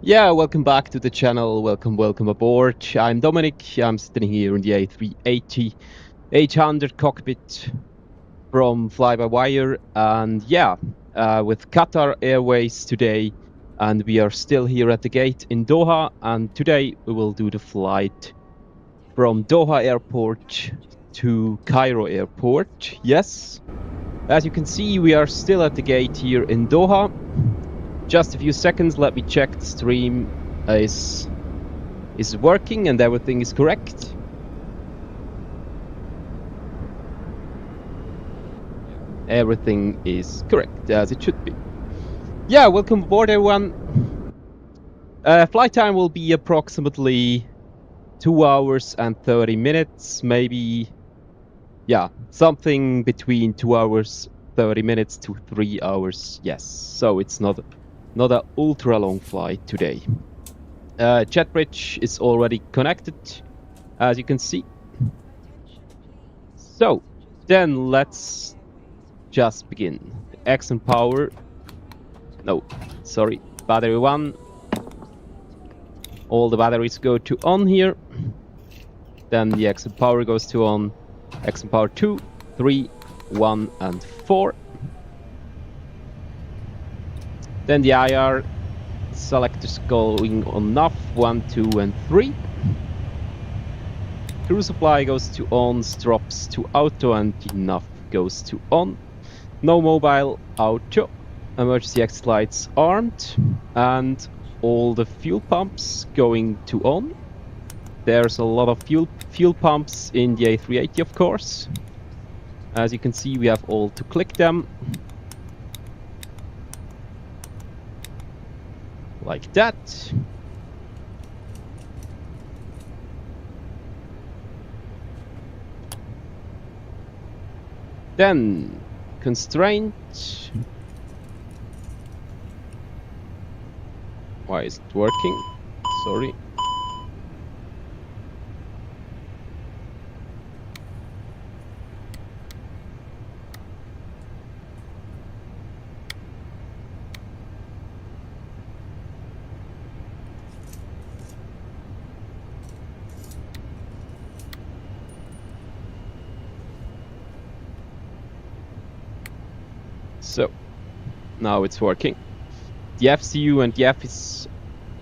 Yeah, welcome back to the channel. Welcome aboard. I'm Dominic. I'm sitting here in the A380 800 cockpit from fly-by-wire, and with Qatar Airways today, and we are still here at the gate in Doha, and today we will do the flight from Doha Airport to Cairo Airport. Yes, as you can see, we are still at the gate here in Doha. Just a few seconds, let me check the stream is working and everything is correct. Everything is correct, as it should be. Yeah, welcome aboard everyone. Flight time will be approximately 2 hours and 30 minutes, maybe, yeah, something between 2 hours, 30 minutes to 3 hours, yes. So it's not an ultra long flight today. Jet bridge is already connected, as you can see. So then let's just begin. Action power. No, sorry. Battery 1. All the batteries go to on here. Then the action power goes to on. Action power 2, 3, 1, and 4. Then the IR selectors going on off, 1, 2, and 3. Crew supply goes to on, drops to auto, and the nav goes to on. No mobile, auto. Emergency exit lights armed, and all the fuel pumps going to on. There's a lot of fuel pumps in the A380, of course. As you can see, we have all to click them. Like that. Then constraint. Why is it working? Sorry. So now it's working. The FCU and the FS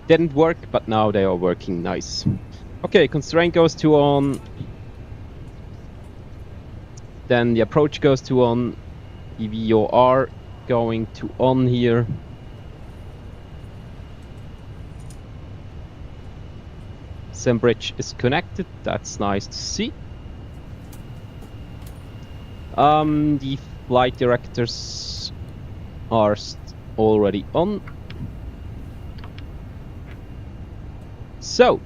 didn't work, but now they are working nice. Okay, constraint goes to on. Then the approach goes to on. EVOR going to on here. SIM bridge is connected. That's nice to see. The flight directors are already on. So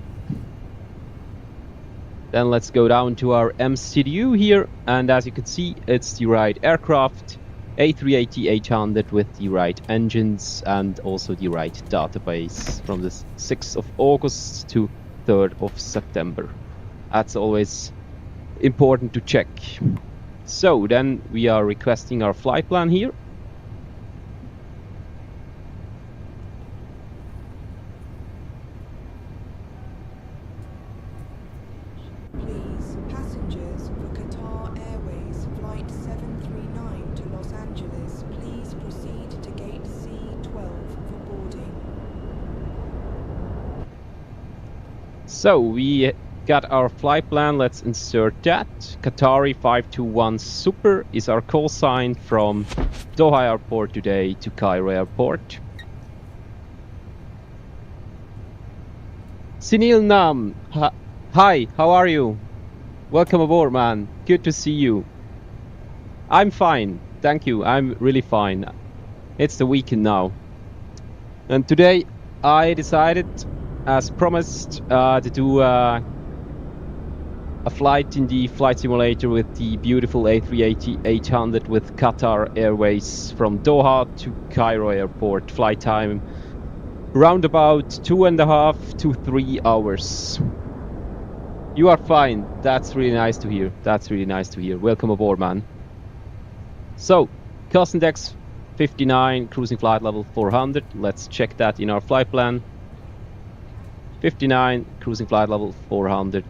then let's go down to our MCDU here, and as you can see, it's the right aircraft, A380 800 with the right engines and also the right database from the 6th of August to 3rd of September. That's always important to check. So then we are requesting our flight plan here. Please, passengers for Qatar Airways Flight 739 to Los Angeles, please proceed to gate C12 for boarding. So we got our flight plan, let's insert that. Qatari 521 Super is our call sign from Doha Airport today to Cairo Airport. Sunil Nam, hi, how are you? Welcome aboard, man. Good to see you. I'm fine, thank you. I'm really fine. It's the weekend now. And today I decided, as promised, to do a flight in the flight simulator with the beautiful A380 800 with Qatar Airways from Doha to Cairo Airport. Flight time round about 2.5 to 3 hours. You are fine. That's really nice to hear. That's really nice to hear. Welcome aboard, man. So, cost index 59, cruising flight level 400. Let's check that in our flight plan. 59, cruising flight level 400.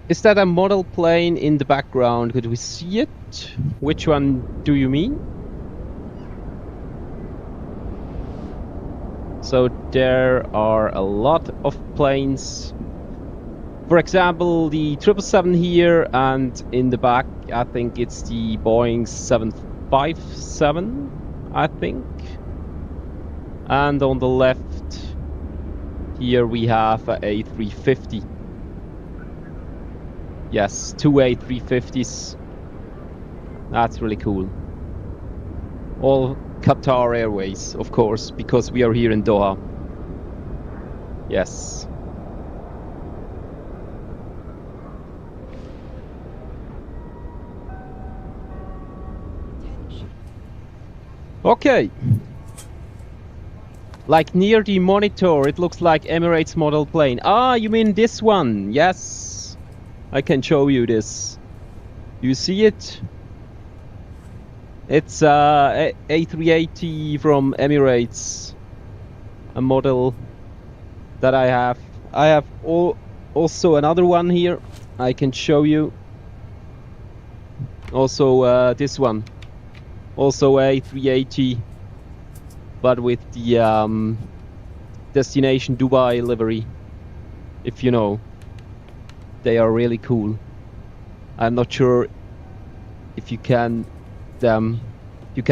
Is that a model plane in the background? Could we see it? Which one do you mean? So there are a lot of planes. For example, the 777 here, and in the back, I think it's the Boeing 757, I think. And on the left, here we have a A350. Yes, two A350s. That's really cool. All Qatar Airways, of course, because we are here in Doha. Yes. Okay. Like near the monitor, it looks like Emirates model plane. Ah, you mean this one? Yes. I can show you this. You see it? It's A380 from Emirates. A model that I have. I have also another one here. I can show you. Also this one. Also A380, but with the destination Dubai livery, if you know. They are really cool. I'm not sure if you can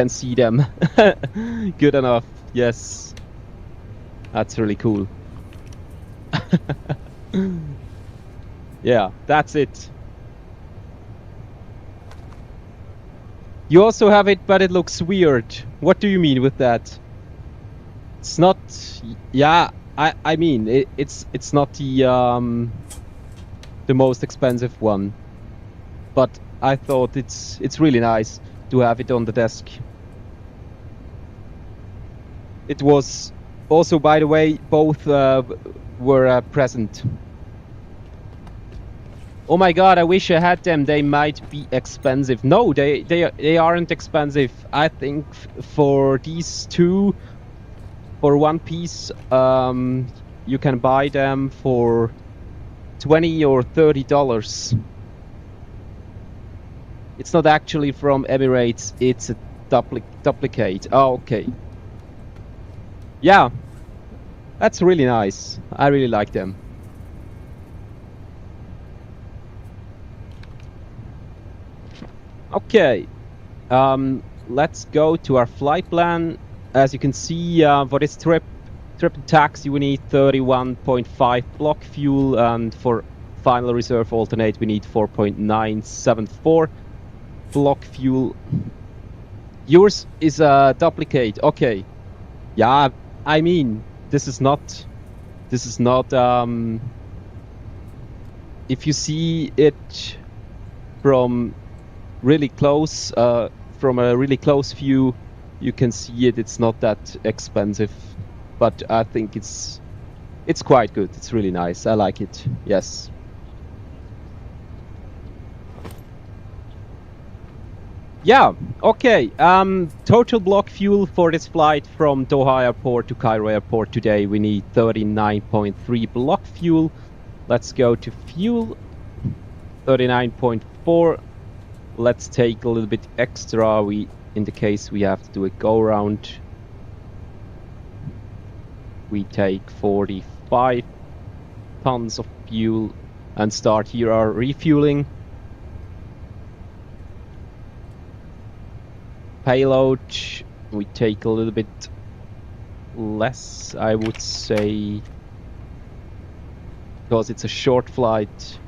see them good enough. Yes, that's really cool. Yeah, that's it. You also have it, but it looks weird. What do you mean with that? It's not. Yeah, I mean it's not the most expensive one, but I thought it's really nice to have it on the desk. It was also, by the way, both were present. Oh my god, I wish I had them. They might be expensive. No, they aren't expensive. I think for these two, for one piece, you can buy them for $20 or $30. It's not actually from Emirates, it's a duplicate. Oh, okay. Yeah, that's really nice. I really like them. Okay, let's go to our flight plan. As you can see, for this trip and taxi we need 31.5 block fuel, and for final reserve alternate we need 4.974 block fuel. Yours is a duplicate. Okay. Yeah, I mean this is not if you see it from really close, from a really close view, you can see it's not that expensive. But I think it's quite good. It's really nice. I like it. Yes. Yeah. Okay. Total block fuel for this flight from Doha Airport to Cairo Airport today, we need 39.3 block fuel. Let's go to fuel. 39.4. Let's take a little bit extra. In the case we have to do a go around. We take 45 tons of fuel and start here our refueling. Payload, we take a little bit less, I would say, because it's a short flight.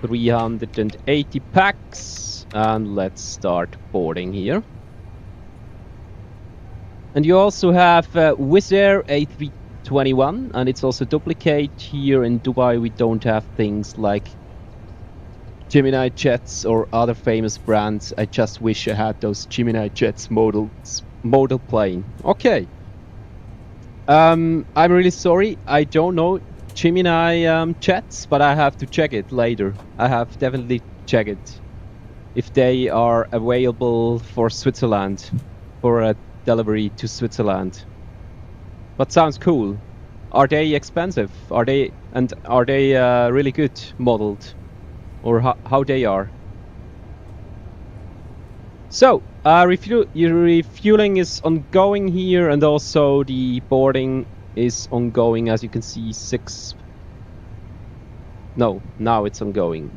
380 packs, and let's start boarding here. And you also have Wizz Air A321, and it's also duplicate. Here in Dubai we don't have things like Gemini jets or other famous brands. I just wish I had those Gemini jets model plane. Okay. I'm really sorry, I don't know Gemini jets, but I have to check it later. I have definitely check it. if they are available for Switzerland, for a delivery to Switzerland. But sounds cool. Are they expensive? Are they really good modeled, or how they are? So refueling is ongoing here, and also the boarding is ongoing, as you can see. Now it's ongoing.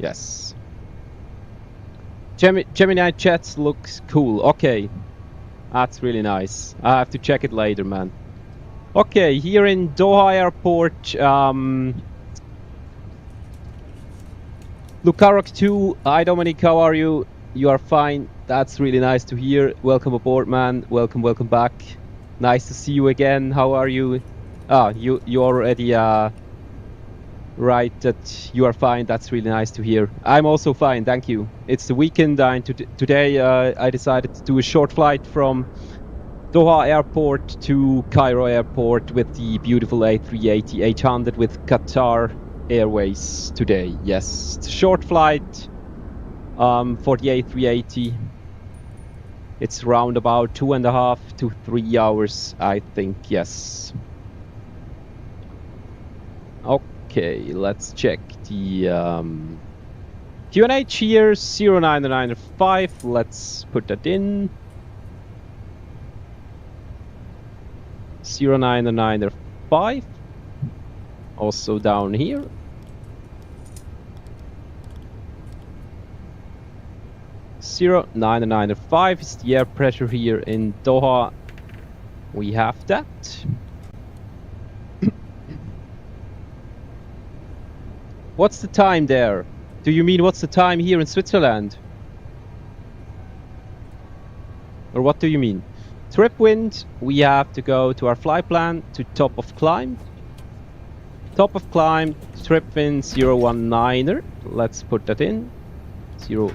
Yes. Gemini jets looks cool. Okay, that's really nice. I have to check it later, man. Okay, here in Doha Airport, Lucarok 2. Hi Dominic, how are you? You are fine. That's really nice to hear. Welcome aboard, man. Welcome back. Nice to see you again. How are you? You already right that you are fine. That's really nice to hear. I'm also fine, thank you. It's the weekend, and today I decided to do a short flight from Doha Airport to Cairo Airport with the beautiful A380-800 with Qatar Airways today. Yes, it's a short flight for the A380. It's around about 2.5 to 3 hours, I think. Yes. Okay, let's check the QNH here. 0995. Let's put that in. 0995. Also down here. 0995 is the air pressure here in Doha. We have that. What's the time there? Do you mean what's the time here in Switzerland? Or what do you mean? Trip wind, we have to go to our flight plan to top of climb. Top of climb, trip wind 019er. Let's put that in. 019er.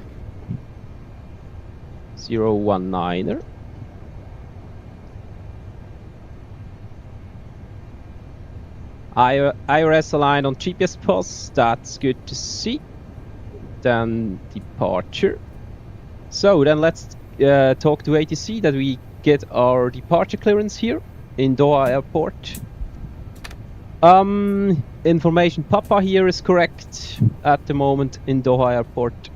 IRS aligned on GPS pulse, that's good to see. Then departure. So then let's talk to ATC that we get our departure clearance here in Doha Airport. Information Papa here is correct at the moment in Doha Airport.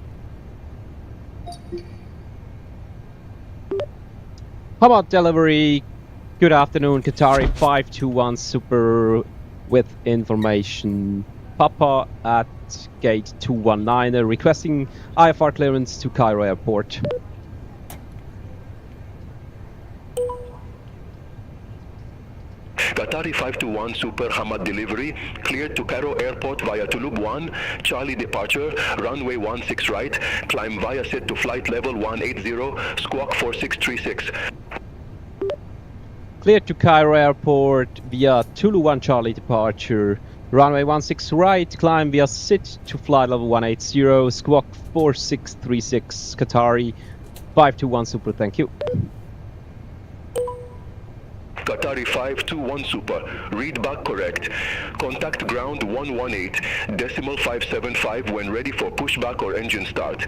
Hamad delivery. Good afternoon, Qatari 521 Super with information Papa at gate 219, requesting IFR clearance to Cairo Airport. Qatari 521 Super Hamad delivery, cleared to Cairo Airport via Toulouse 1, Charlie departure, runway 16 right, climb via set to flight level 180, squawk 4636. Cleared to Cairo Airport via Toulouse 1 Charlie departure, runway 16 right, climb via sit to flight level 180, squawk 4636, Qatari 521 Super, thank you. Qatari 521 Super, read back correct. Contact ground 118, decimal 575 when ready for pushback or engine start.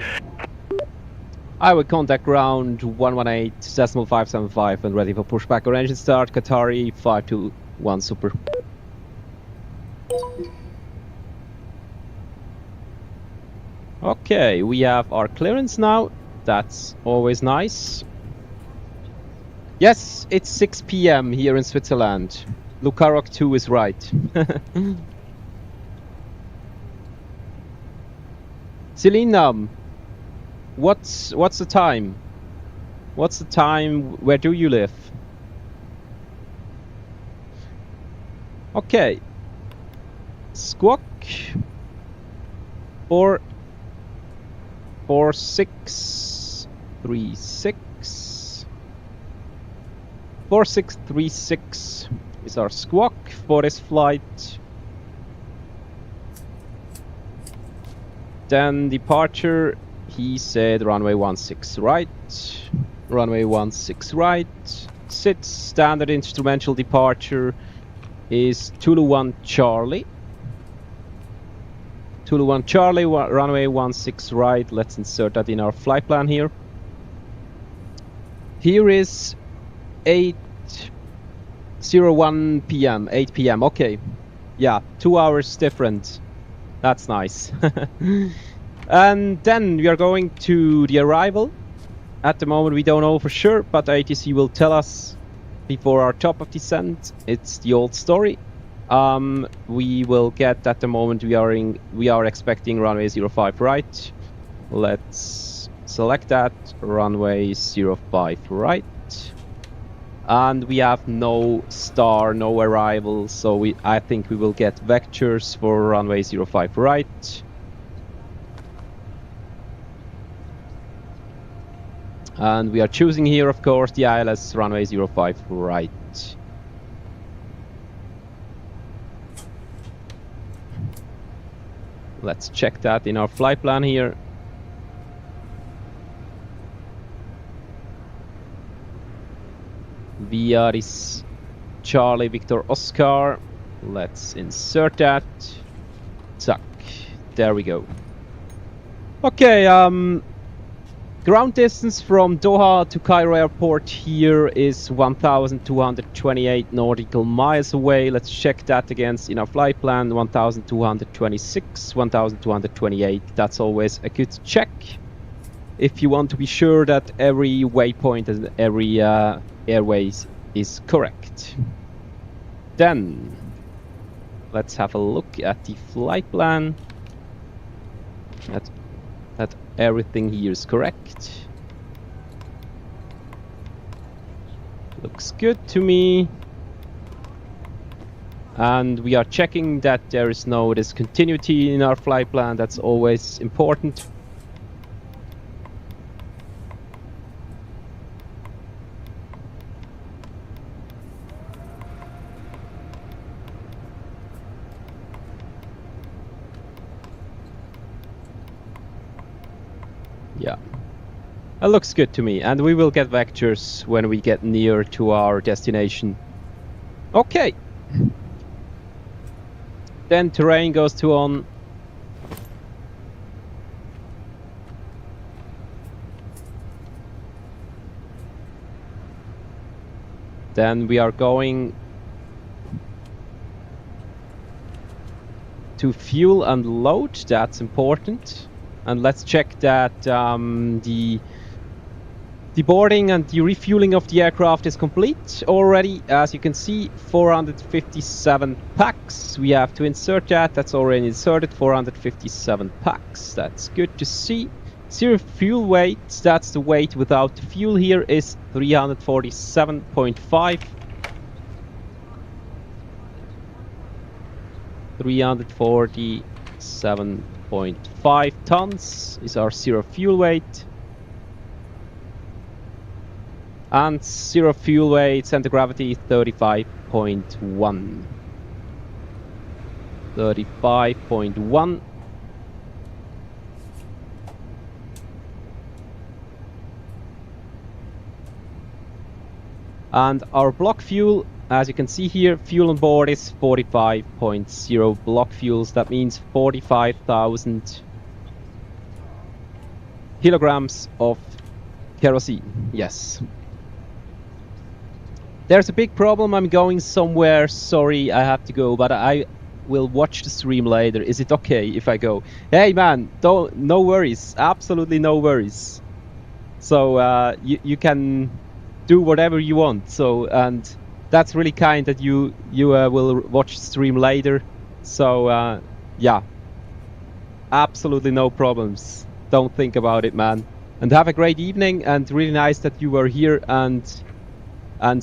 I will contact ground 118, decimal 575 when ready for pushback or engine start. Qatari 521 Super. Okay, we have our clearance now. That's always nice. Yes, it's 6 p.m. here in Switzerland. Lucarok 2 is right. Selina, what's the time? What's the time? Where do you live? Okay. Squawk 4636. 4636 is our squawk for this flight. Then departure, he said runway 16 right. Runway 16 right. Sit standard instrumental departure is Toulouse 1 Charlie. Tulu 1 Charlie, runway 16 right. Let's insert that in our flight plan here. Here is 8:01 p.m., 8 p.m. Okay. Yeah, 2 hours different. That's nice. And then we are going to the arrival. At the moment we don't know for sure, but ATC will tell us before our top of descent. It's the old story. We will get, at the moment we are expecting runway 05 right. Let's select that, runway 05 right. And we have no star, no arrival, so I think we will get vectors for runway 05 right. And we are choosing here, of course, the ILS runway 05 right. Let's check that in our flight plan here. VR is Charlie Victor Oscar. Let's insert that. Zack. There we go. Okay, ground distance from Doha to Cairo airport here is 1,228 nautical miles away. Let's check that against in our flight plan. 1,226, 1,228. That's always a good check if you want to be sure that every waypoint and every airways is correct. Then let's have a look at the flight plan. That everything here is correct. Looks good to me. And we are checking that there is no discontinuity in our flight plan. That's always important. Yeah, that looks good to me, and we will get vectors when we get near to our destination. Okay. Then terrain goes to on. Then we are going to fuel and load. That's important. And let's check that the boarding and the refueling of the aircraft is complete already. As you can see, 457 packs. We have to insert that. That's already inserted, 457 packs. That's good to see. Zero fuel weight, that's the weight without the fuel here, is 347.5. 347.5 tons is our zero fuel weight. And zero fuel weight, center gravity 35.1. 35.1. And our block fuel, as you can see here, fuel on board is 45.0 block fuels. That means 45,000 kilograms of kerosene. Yes. There's a big problem. I'm going somewhere. Sorry, I have to go, but I will watch the stream later. Is it okay if I go? Hey man, no worries. Absolutely no worries. So you can do whatever you want. So, and that's really kind that you will watch the stream later. So yeah, absolutely no problems. Don't think about it, man. And have a great evening. And really nice that you were here and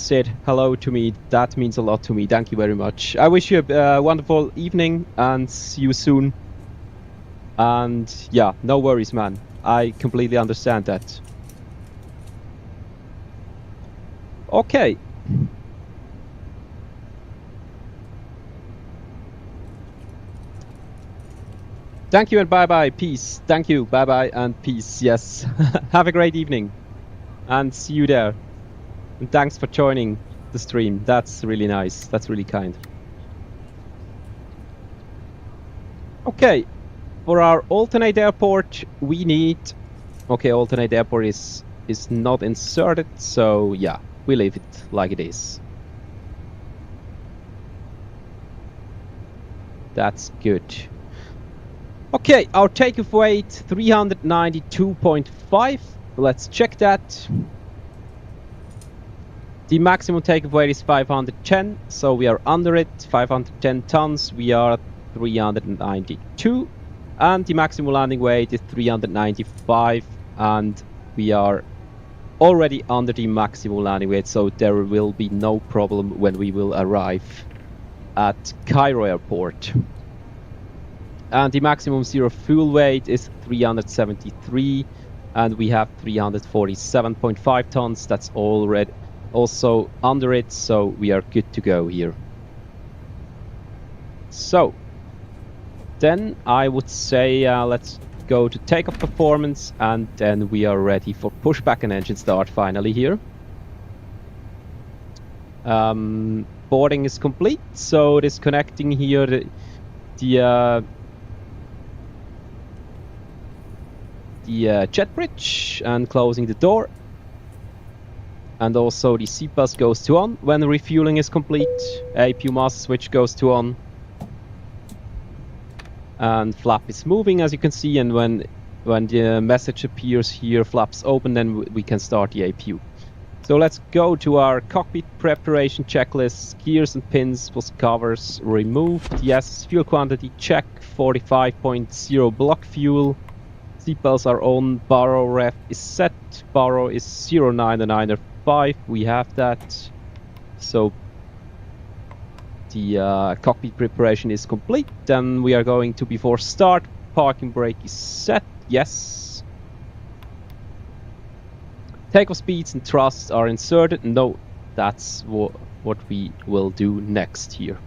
said hello to me. That means a lot to me. Thank you very much. I wish you a wonderful evening and see you soon. And yeah, no worries, man. I completely understand that. Okay. Thank you and bye-bye. Peace. Thank you. Bye-bye and peace. Yes. Have a great evening. And see you there. And thanks for joining the stream. That's really nice. That's really kind. Okay. for our alternate airport, we need... Okay, alternate airport is not inserted, so yeah, we leave it like it is. That's good. Okay, our takeoff weight 392.5. Let's check that. The maximum takeoff weight is 510, so we are under it. 510 tons, we are at 392. And the maximum landing weight is 395, and we are already under the maximum landing weight, so there will be no problem when we will arrive at Cairo airport. And the maximum zero fuel weight is 373, and we have 347.5 tons. That's already also under it, so we are good to go here. So then I would say let's go to takeoff performance, and then we are ready for pushback and engine start finally here. Boarding is complete, so disconnecting here the jet bridge and closing the door. And also the seatbelt goes to on when the refueling is complete. APU master switch goes to on. And flap is moving, as you can see, and when the message appears here, flaps open, then we can start the APU. So let's go to our cockpit preparation checklist. Gears and pins plus covers removed. Yes, fuel quantity check, 45.0 block fuel. Seatbelts are on, baro ref is set, baro is 09905, we have that. So the cockpit preparation is complete. Then we are going to, before start, parking brake is set, yes. Takeoff speeds and thrusts are inserted, no, that's what we will do next here.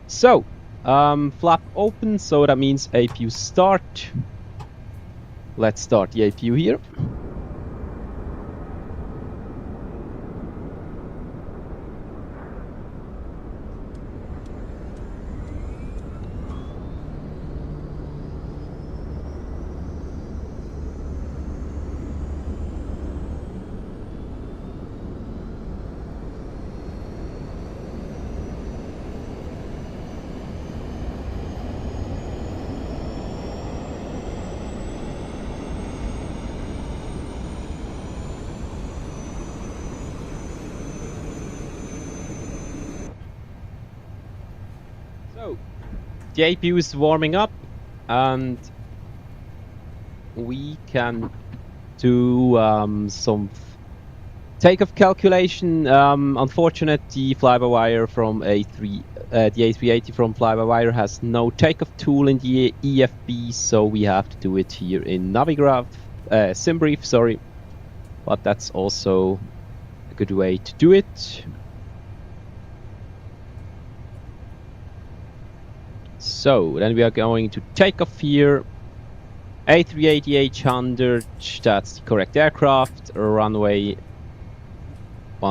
So, flap open, so that means APU start. Let's start the APU here. So, the APU is warming up, and we can do some takeoff calculation. Unfortunately, the fly-by-wire from the A380 from fly-by-wire has no takeoff tool in the EFB, so we have to do it here in Navigraph, SimBrief, sorry. But that's also a good way to do it. So then we are going to take off here. A380-800, that's the correct aircraft. Runway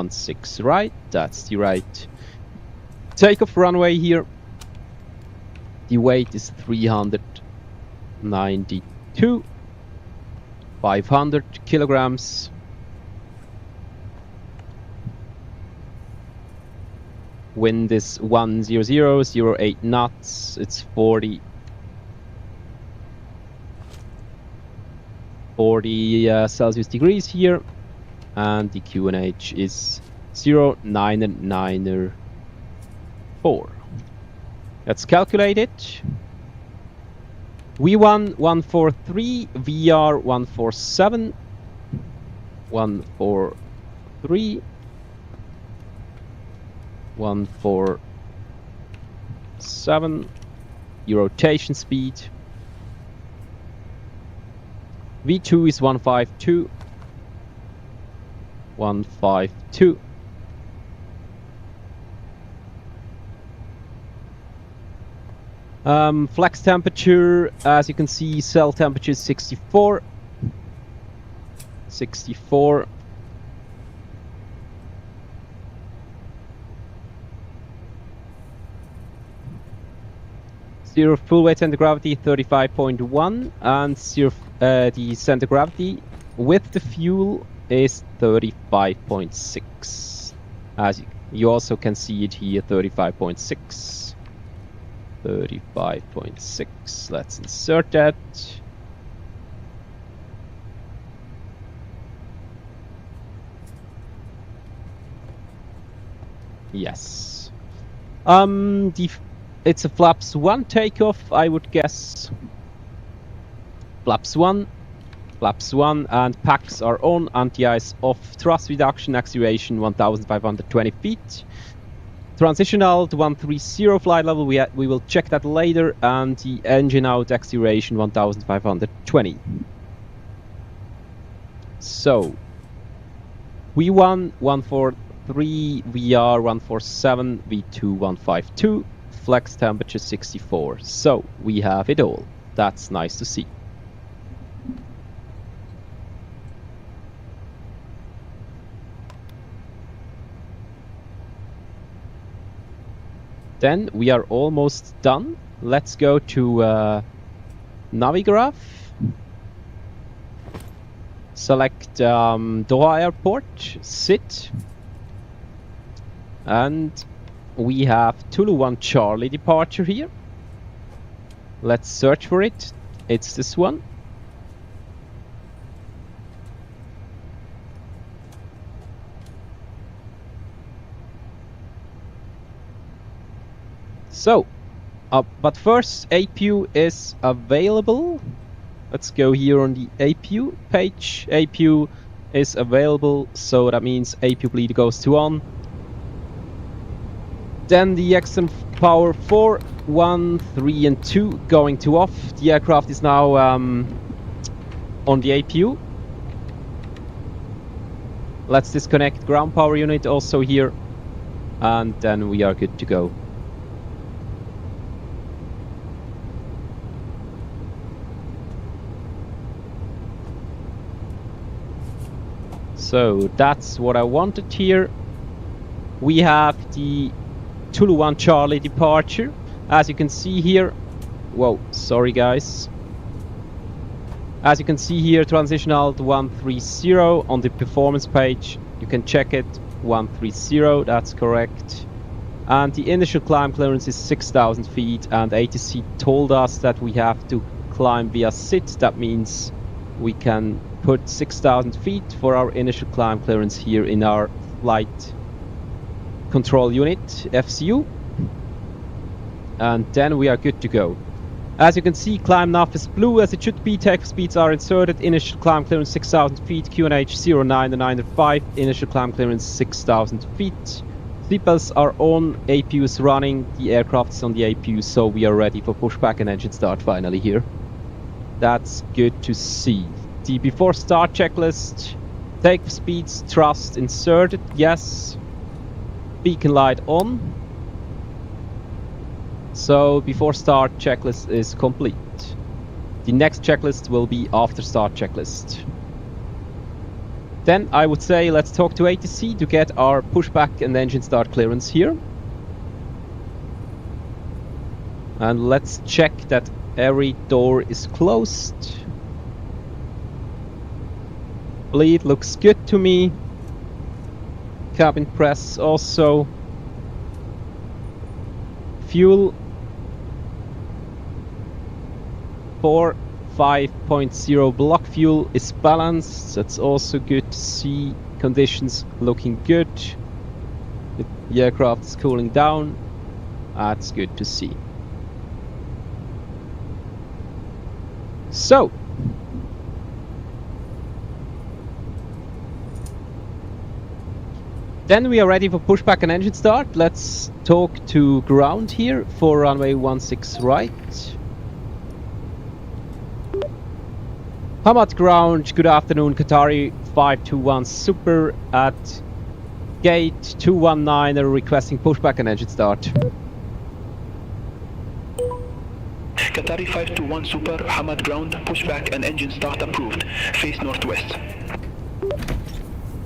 16 right, that's the right takeoff runway here. The weight is 392, 500 kilograms. Wind is 10008 knots. It's 40 Celsius degrees here, and the QNH is 0994. Let's calculate it. V1 143, VR 147, 143, 147, your rotation speed. V2 is 152, 152. Flex temperature, as you can see, cell temperature is 64. 64. Zero full weight center gravity 35.1, and zero the center gravity with the fuel is 35.6. As you also can see it here, 35.6. 35.6. Let's insert that. Yes. It's a flaps 1 takeoff, I would guess. Flaps 1, and packs are on, anti-ice off, thrust reduction, acceleration 1,520 feet. Transitional to 130 flight level, we will check that later, and the engine out, acceleration 1,520. So, V1 143, VR 147, V2 152, flex temperature 64. So, we have it all. That's nice to see. Then we are almost done. Let's go to Navigraph. Select Doha Airport, sit. And we have Tulu 1 Charlie departure here. Let's search for it. It's this one. So, but first, APU is available. Let's go here on the APU page. APU is available, so that means APU bleed goes to on. Then the XM power 4, 1, 3 and 2 going to off. The aircraft is now on the APU. Let's disconnect ground power unit also here, and then we are good to go. So that's what I wanted here. We have the Tulu 1 Charlie departure. As you can see here, whoa, sorry guys. As you can see here, transitional to 130 on the performance page. You can check it, 130, that's correct. And the initial climb clearance is 6,000 feet, and ATC told us that we have to climb via SIT. That means we can put 6,000 feet for our initial climb clearance here in our flight control unit, FCU. And then we are good to go. As you can see, climb nav is blue as it should be, takeoff speeds are inserted, initial climb clearance 6,000 feet, QNH 09-905, initial climb clearance 6,000 feet. Seatbelts are on, APU is running, the aircraft is on the APU, so we are ready for pushback and engine start finally here. That's good to see. The before start checklist, takeoff speeds, thrust inserted, yes. Beacon light on. So before start checklist is complete. The next checklist will be after start checklist. Then I would say let's talk to ATC to get our pushback and engine start clearance here. And let's check that every door is closed. Bleed looks good to me. Cabin press also. Fuel 5.0 block fuel is balanced. That's also good to see. Conditions looking good. The aircraft is cooling down. That's good to see. So, then we are ready for pushback and engine start. Let's talk to ground here for runway 16 right. Hamad ground, good afternoon, Qatar 521 Super at gate 219 requesting pushback and engine start. Qatar 521 Super, Hamad ground, pushback and engine start approved. Face northwest.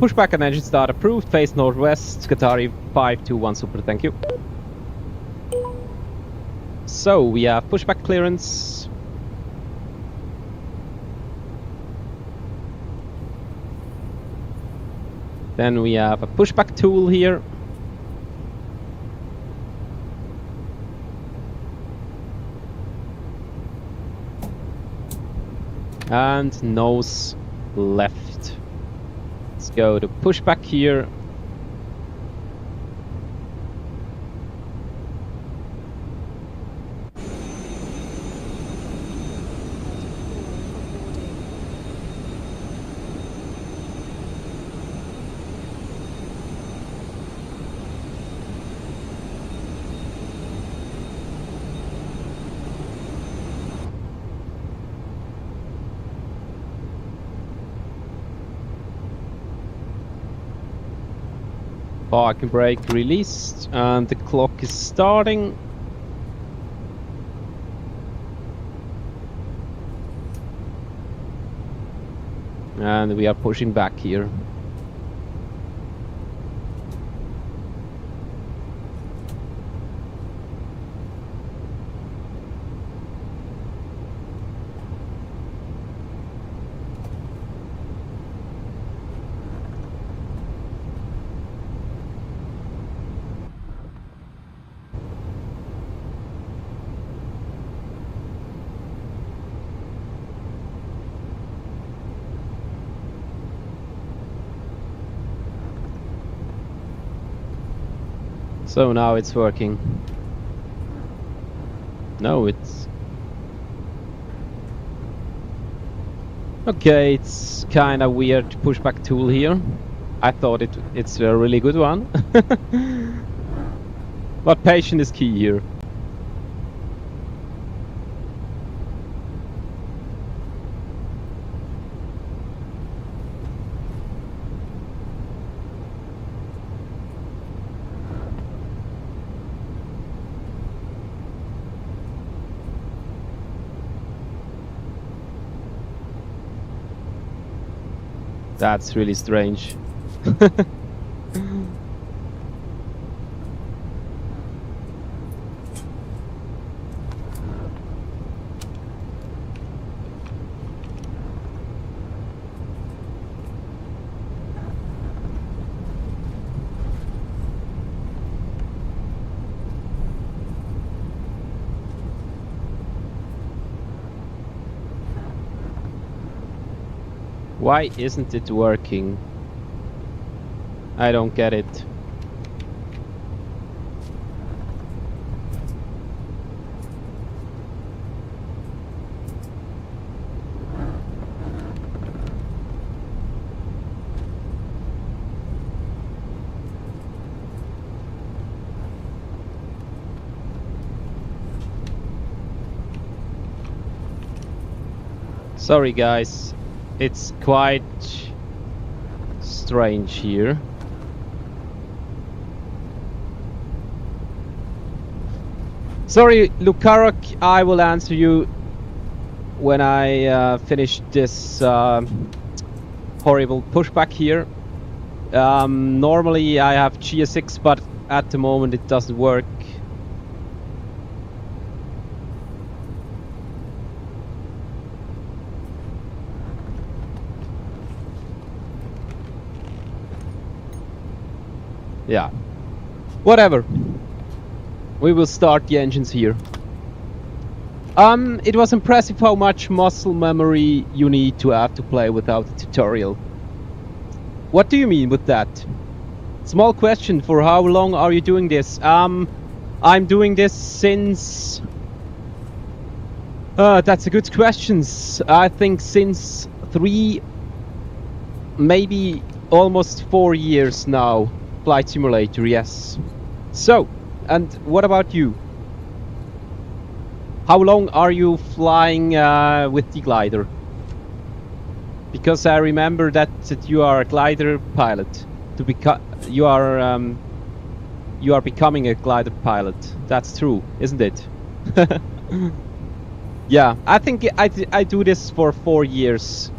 Pushback and engine start approved, face northwest, Qatar 521 Super, thank you. So we have pushback clearance. Then we have a pushback tool here. And nose left. Let's go to pushback here. Parking brake released and the clock is starting. And we are pushing back here. So now it's working. No, it's... Okay, it's kind of weird pushback tool here. I thought it's a really good one. But patience is key here. That's really strange. Why isn't it working? I don't get it. Sorry guys. It's quite strange here. Sorry, Lukarok, I will answer you when I finish this horrible pushback here. Normally I have GS6, but at the moment it doesn't work. Yeah, whatever. We will start the engines here. It was impressive how much muscle memory you need to have to play without a tutorial. What do you mean with that? Small question, for how long are you doing this? I'm doing this since... that's a good question. I think since 3, maybe almost 4 years now. Flight simulator, yes. So, and what about you? How long are you flying with the glider? Because I remember that you are a glider pilot. You are becoming a glider pilot. That's true, isn't it? Yeah, I think I do this for 4 years,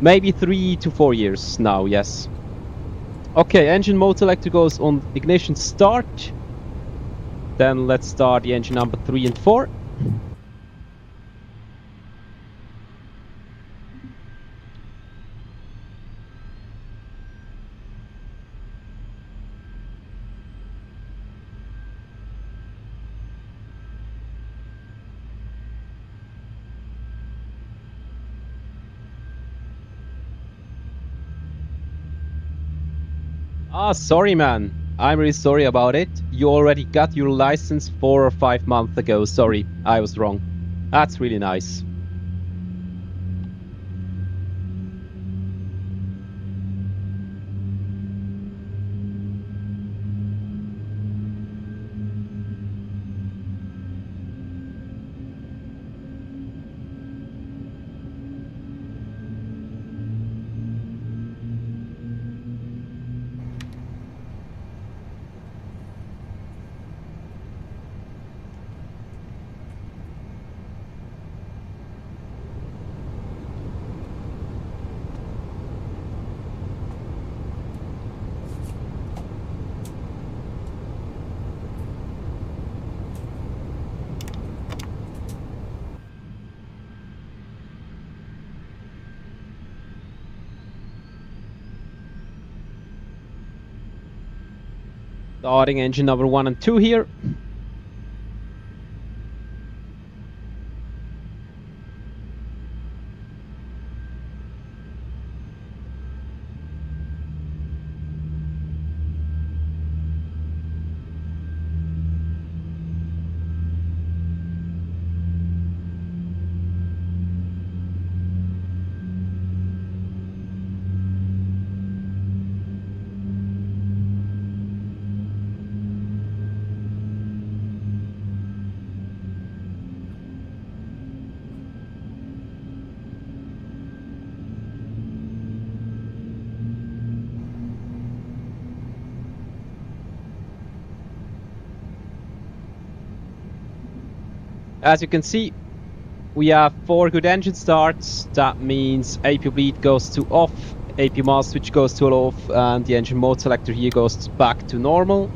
maybe 3 to 4 years now. Yes. Okay, engine mode selector goes on ignition start. Then let's start the engine number 3 and 4. Ah, sorry man. I'm really sorry about it. You already got your license 4 or 5 months ago. Sorry, I was wrong. That's really nice. Starting engine number 1 and 2 here. As you can see, we have 4 good engine starts. That means AP bleed goes to off, AP mass switch goes to off, and the engine mode selector here goes back to normal.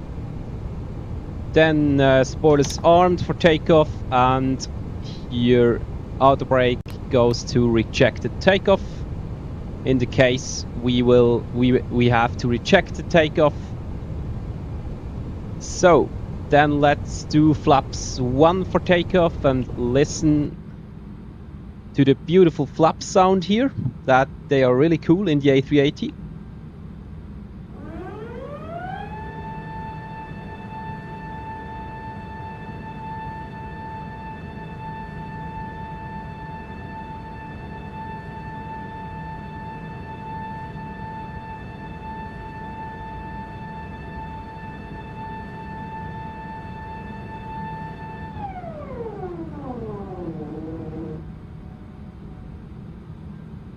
Then spoilers armed for takeoff, and here auto brake goes to rejected takeoff. In the case we have to reject the takeoff. So then let's do flaps 1 for takeoff and listen to the beautiful flap sound here. That they are really cool in the A380.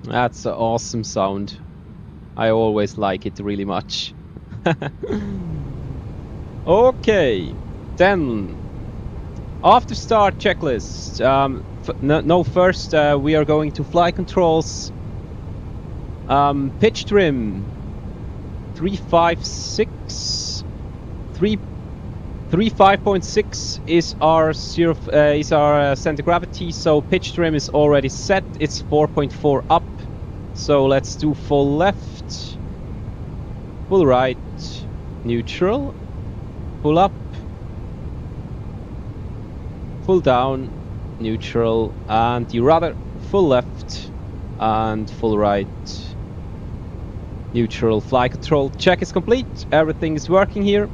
That's an awesome sound. I always like it really much. Okay, then after start checklist. First we are going to flight controls. Pitch trim 356. 35.6 is our center gravity, so pitch trim is already set. It's 4.4 up. So let's do full left, full right, neutral, full up, full down, neutral, and the rudder, full left and full right, neutral. Flight control check is complete. Everything is working here.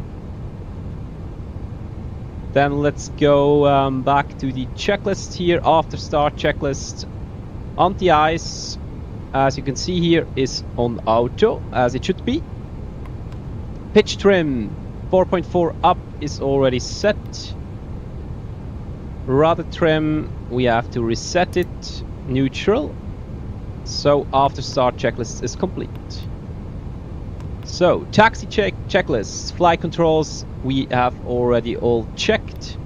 Then let's go back to the checklist here. After start checklist. Anti-ice, as you can see here, is on auto, as it should be. Pitch trim 4.4 up is already set. Rudder trim, we have to reset it. Neutral. So after start checklist is complete. So taxi checklist, flight controls, we have already all checked.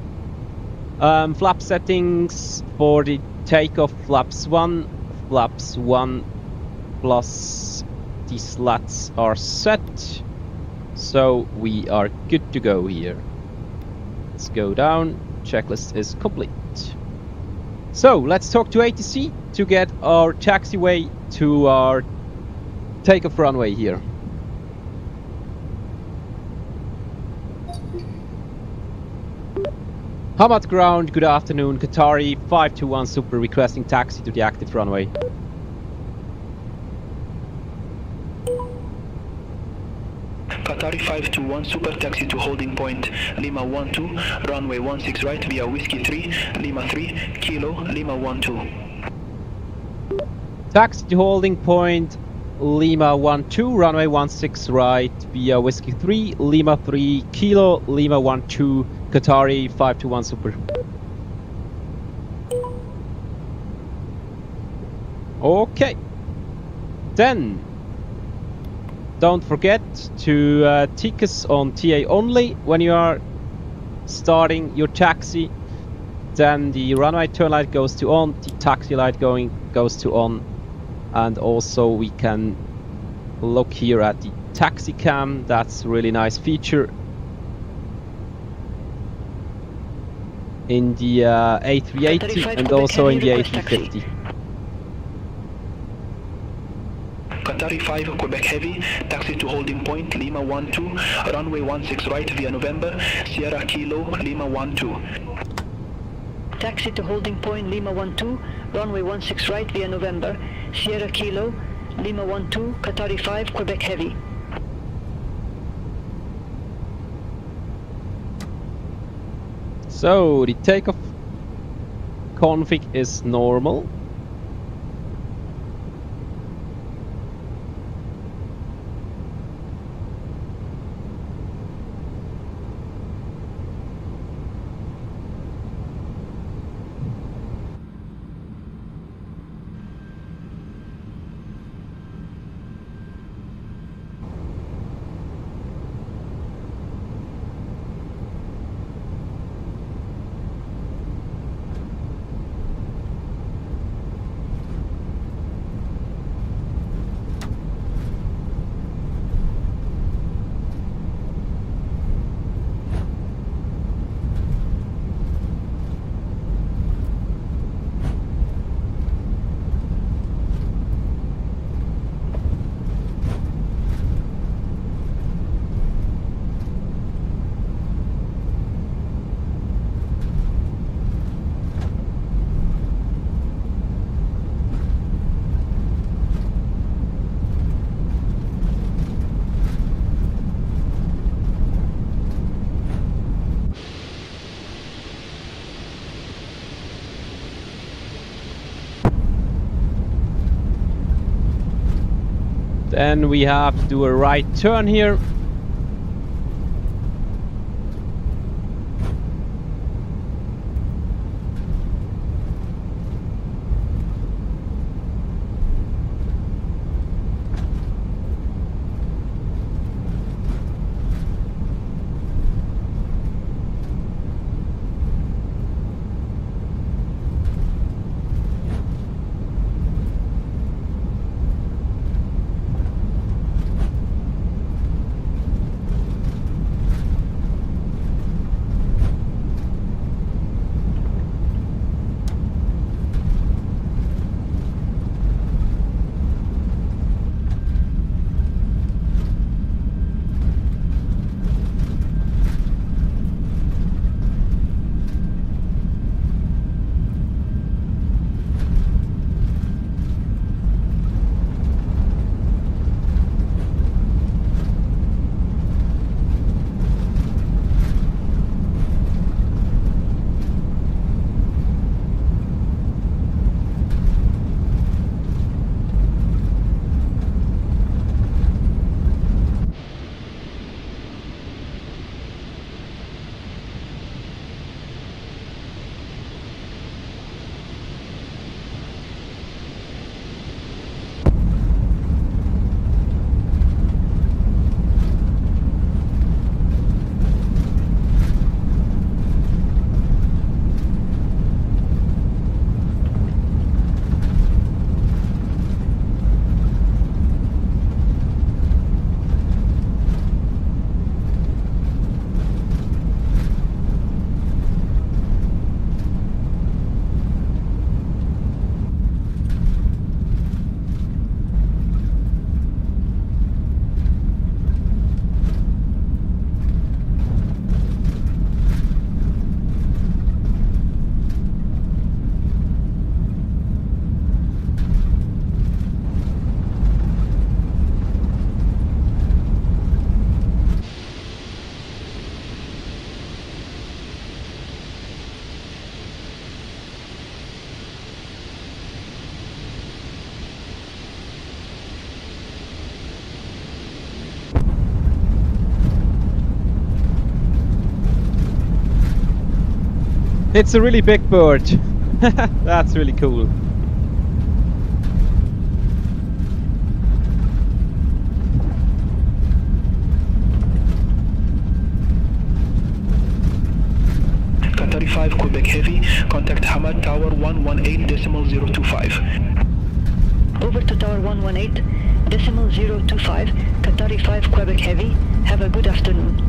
Flap settings for the takeoff, flaps 1 plus the slats are set. So we are good to go here. Let's go down. Checklist is complete. So let's talk to ATC to get our taxiway to our takeoff runway here. Hamad ground, good afternoon. Qatari 521 Super requesting taxi to the active runway. Qatari 521 Super taxi to holding point Lima 12, runway 16 right via Whiskey 3, Lima 3, Kilo, Lima 12. Taxi to holding point Lima 12, runway 16 right via Whiskey 3, Lima 3, Kilo, Lima 12, Qatari 521 Super. Okay. Then don't forget to tick us on TA only when you are starting your taxi. Then the runway turn light goes to on, the taxi light goes to on, and also we can look here at the taxi cam. That's a really nice feature in the A380 and also in the A350. Qatari 5 Quebec Heavy, taxi to holding point Lima 12, runway 16 right via November, Sierra Kilo, Lima 12. Taxi to holding point Lima 12, runway 16 right via November, Sierra Kilo, Lima 12, Qatari 5 Quebec Heavy. So the takeoff config is normal. Then we have to do a right turn here. It's a really big bird. That's really cool. Qatar 5 Quebec Heavy, contact Hamad Tower 118.025. Over to Tower 118.025, Qatar 5 Quebec Heavy. Have a good afternoon.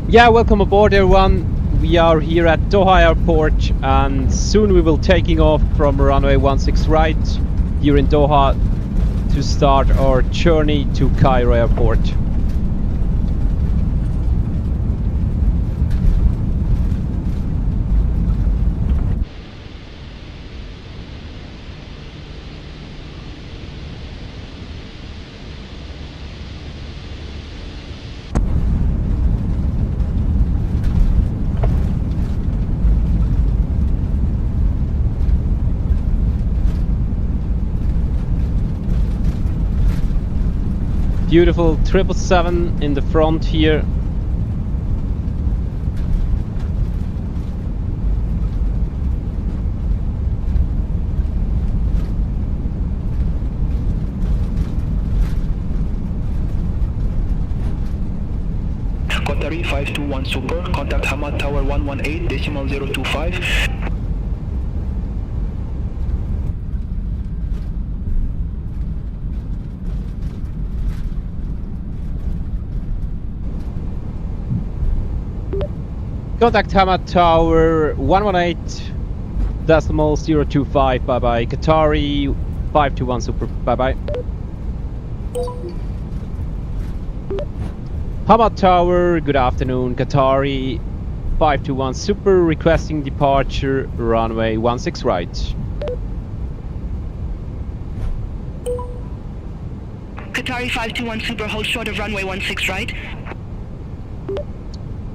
Yeah, welcome aboard everyone. We are here at Doha Airport and soon we will taking off from runway 16 right here in Doha to start our journey to Cairo Airport. Beautiful 777 in the front here. Qatar 521 Super, contact Hamad Tower 118.025. Contact Hamad Tower 118.025. Bye bye. Qatari 521 Super. Bye bye. Hamad Tower, good afternoon. Qatari 521 Super requesting departure runway 16 right. Qatari 521 Super, hold short of runway 16 right.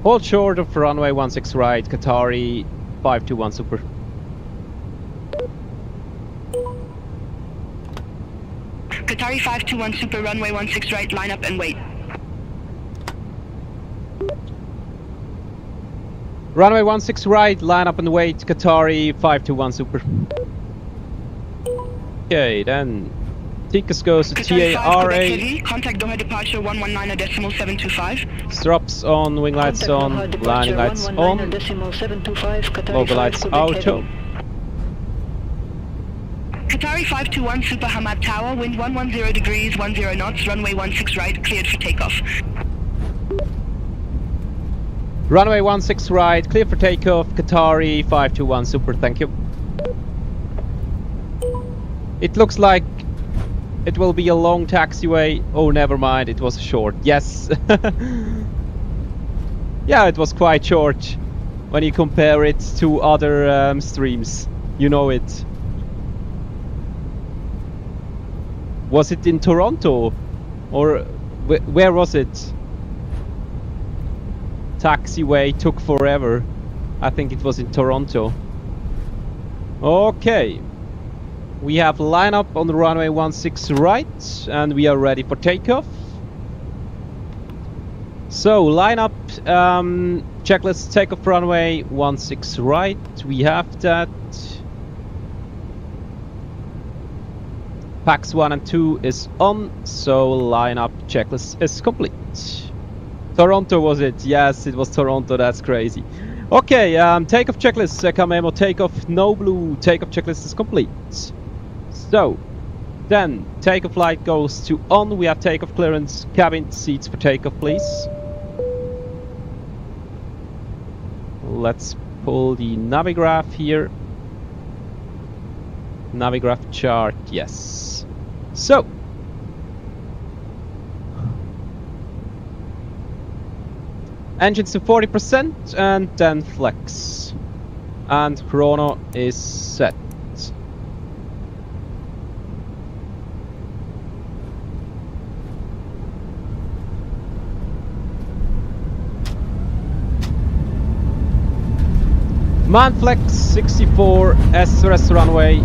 Hold short of runway 16 right, Qatari 521 Super. Qatari 521 Super, runway 16 right, line up and wait. Runway 16 right, line up and wait, Qatari 521 Super. Okay, then Tickets goes to TARA. Contact Doha departure 119.725. Straps on, wing lights on, landing lights on, logo lights auto. Qatari 521 Super Hamad Tower, wind 110 degrees, 10 knots, runway 16 right, cleared for takeoff. Runway 16 right, clear for takeoff, Qatari 521 Super, thank you. It looks like it will be a long taxiway. Oh, never mind, it was short. Yes. Yeah, it was quite short when you compare it to other streams. You know it. Was it in Toronto? Or where was it? Taxiway took forever. I think it was in Toronto. Okay. We have line up on the runway 16 right and we are ready for takeoff. So line up, checklist takeoff runway 16 right, we have that. Packs 1 and 2 is on, so line up checklist is complete. Toronto was it? Yes, it was Toronto, that's crazy. Okay, takeoff checklist, SECA memo takeoff, no blue, takeoff checklist is complete. So, then takeoff light goes to on, we have takeoff clearance, cabin seats for takeoff please. Let's pull the Navigraph here. Navigraph chart, yes. So, engines to 40% and then flex. And chrono is set. Manflex 64 SRS runway,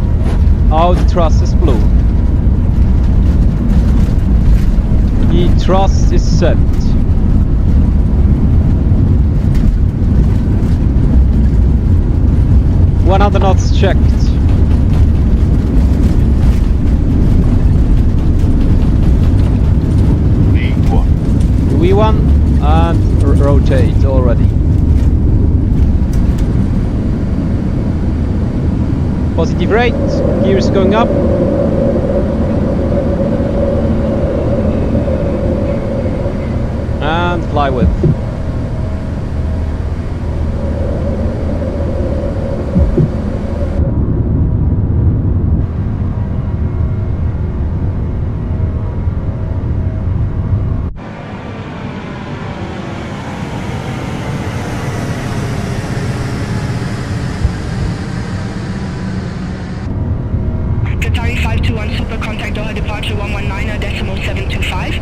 out thrust is blue. The thrust is set. One other knots checked. V1 and rotate already. Positive rate, gears going up. And fly with. Qatari 521 Super, contact Doha departure 119.725.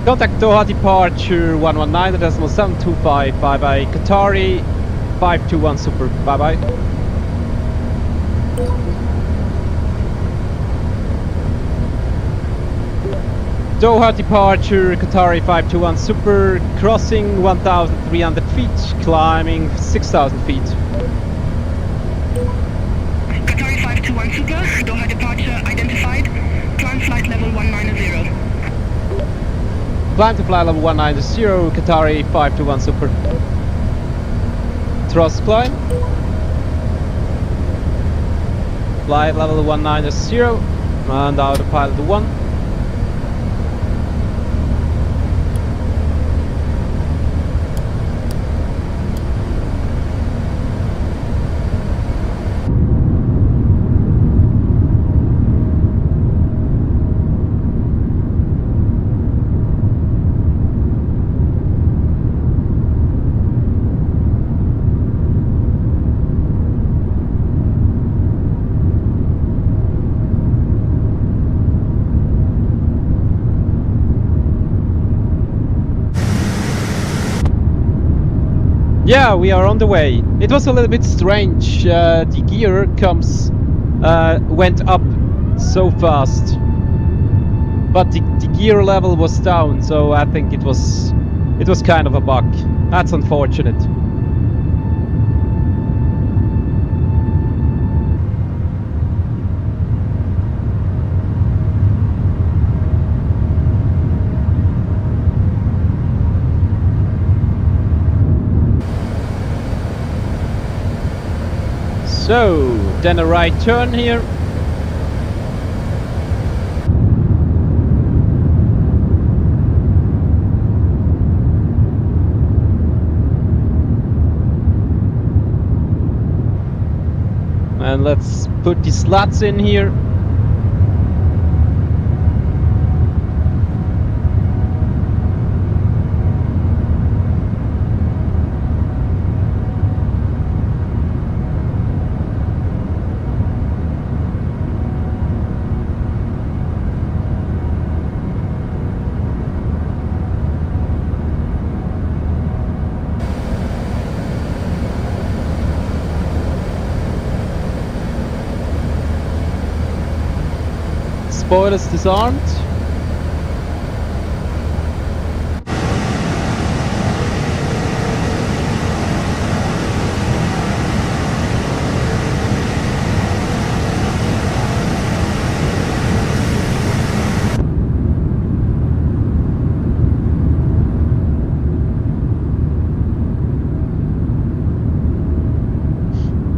Contact Doha departure 119.725. Bye bye. Qatari 521 Super. Bye bye. Doha departure Qatari 521 Super, crossing 1,300 feet, climbing 6,000 feet. Qatari 521 Super, Doha departure identified. Climb flight level 190. Climb to flight level 190, Qatari 521 Super. Thrust climb. Flight level 190, and autopilot 1. Yeah, we are on the way. It was a little bit strange. The gear went up so fast, but the gear level was down. So I think it was kind of a bug. That's unfortunate. So, then a right turn here. And let's put the slats in here. Spoilers disarmed.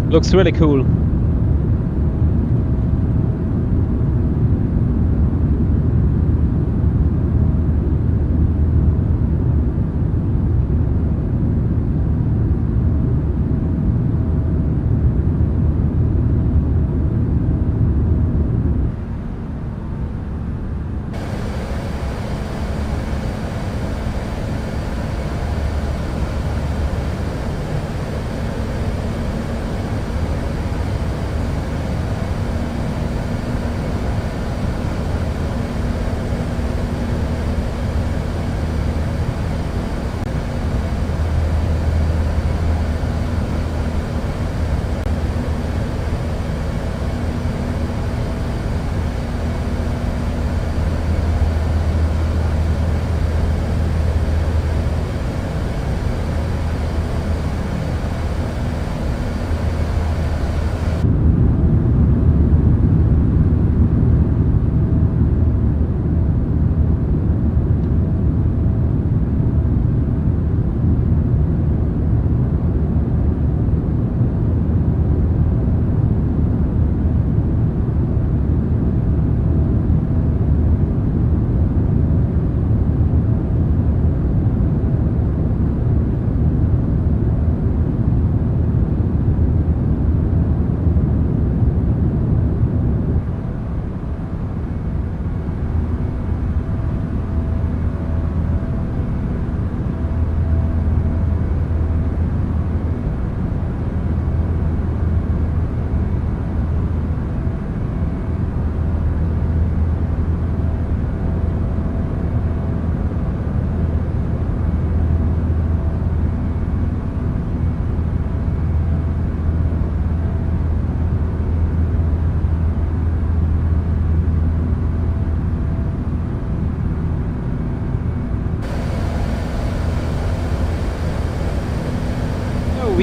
Looks really cool.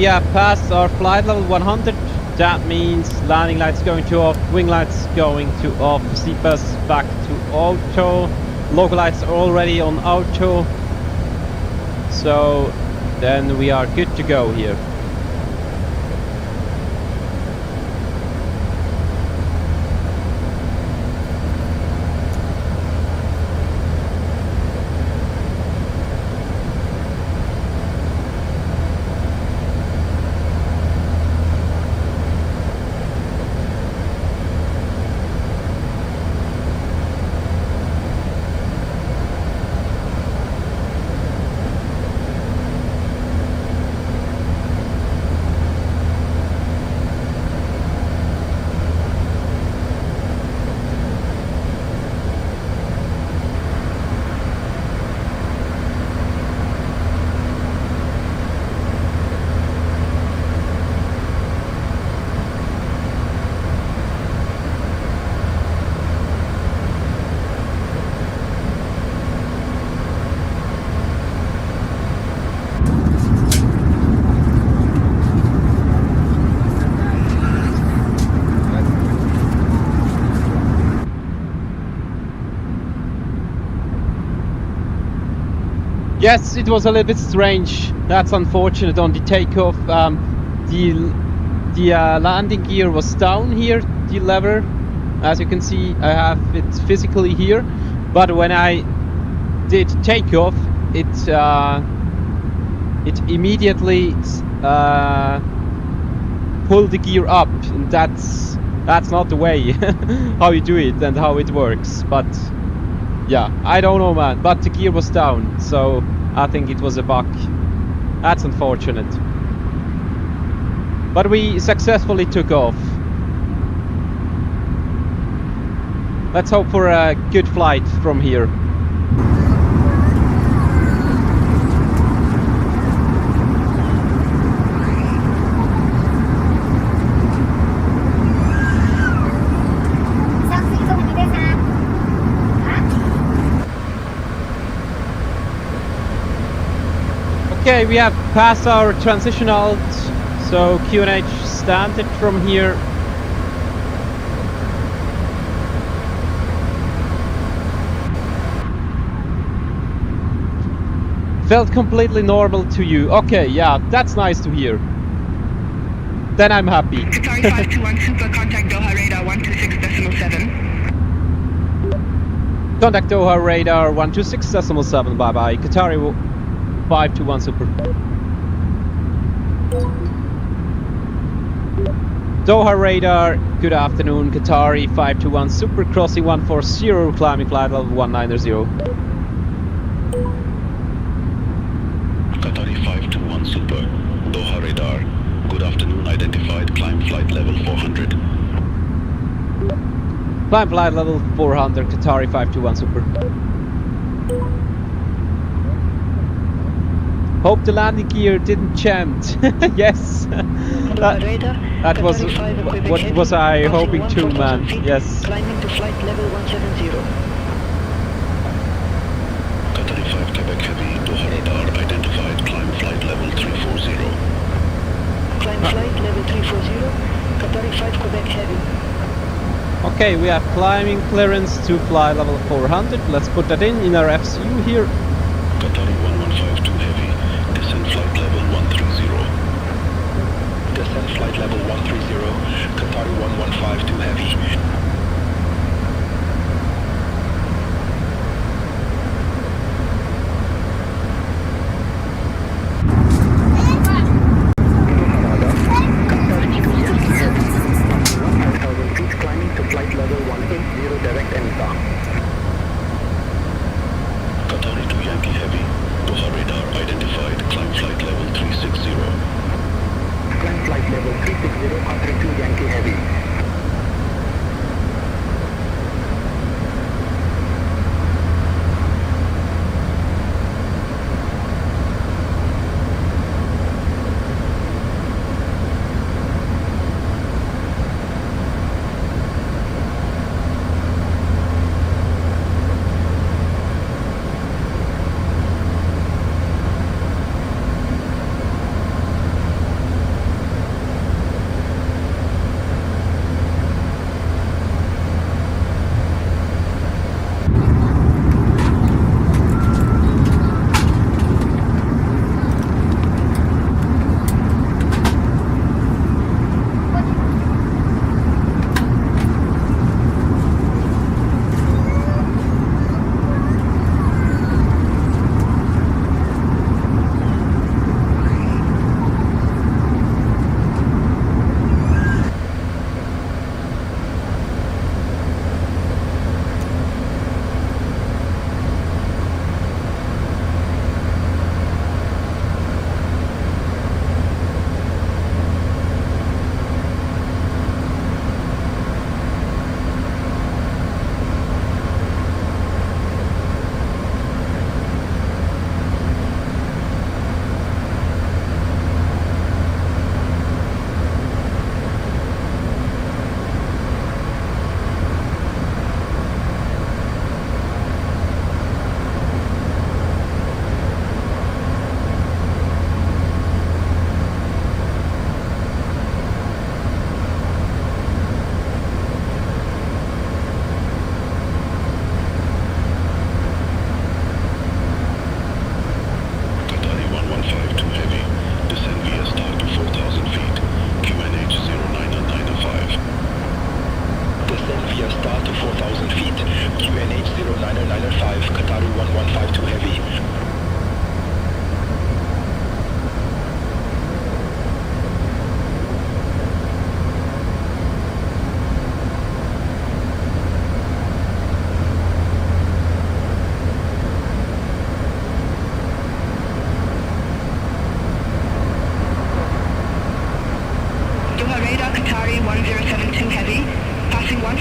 have passed our flight level 100. That means landing lights going to off, wing lights going to off, seatbelts back to auto, local lights are already on auto. So then we are good to go here. Yes, it was a little bit strange. That's unfortunate on the takeoff. The landing gear was down here, the lever. As you can see, I have it physically here. But when I did takeoff, it immediately pulled the gear up, and that's not the way how you do it and how it works. But yeah, I don't know, man, but the gear was down, so I think it was a bug. That's unfortunate. But we successfully took off. Let's hope for a good flight from here. Okay, we have passed our transition alt, so QNH standard from here. Felt completely normal to you. Okay, yeah, that's nice to hear. Then I'm happy. Qatar 521 Super, contact Doha radar 126.7. Contact Doha radar 126.7. Bye bye. Qatar 521 Super. Doha radar, good afternoon. Qatari 521 Super, crossing 140, climbing flight level 190. Qatari 521 Super, Doha radar, good afternoon, identified, climb flight level 400. Climb flight level 400, Qatari 521 Super. Hope the landing gear didn't jam. Yes. That was what was I hoping to, man. Yes. Climbing to flight level 170. Qatari 5 Quebec Heavy, Doha radar, identified, climb flight level 340. Climb flight level 340. Qatari 5 Quebec Heavy. Okay, we have climbing clearance to flight level 400. Let's put that in our FCU here. Qatari 1152 Heavy, descent flight level 130. Descent flight level 130, Qatari 1152 Heavy. Qatari 2 Yankee Heavy, Doha radar identified, climb flight level 360. Climb flight level 360, Qatari 2 Yankee Heavy.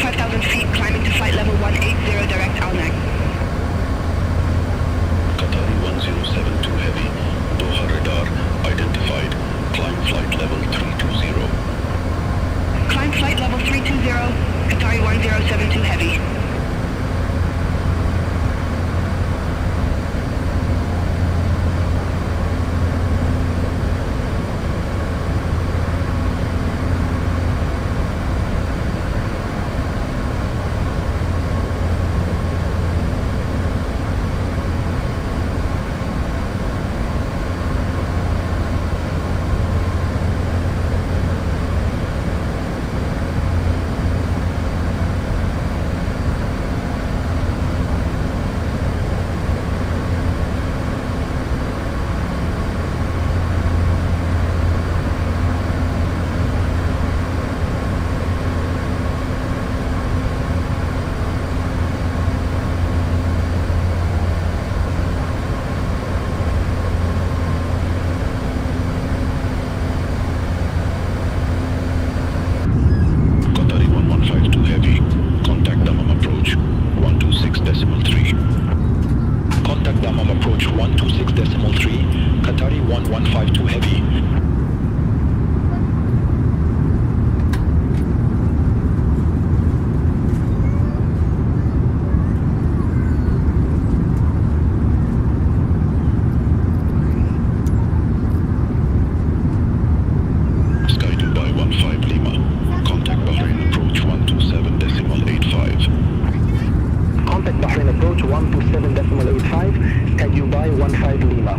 5,000 feet, climbing to flight level 180 direct Alnag. Qatari 1072 Heavy, Doha radar identified. Climb flight level 320. Climb flight level 320, Qatari 1072 Heavy. Qatari 1152 Heavy, contact Dammam approach 126.3. Contact Dammam approach 126.3, Qatari 1152 Heavy. Sky Dubai 15 Lima. Contact Bahrain approach 127.85. Contact Bahrain approach 127.85, Sky Dubai 15 Lima.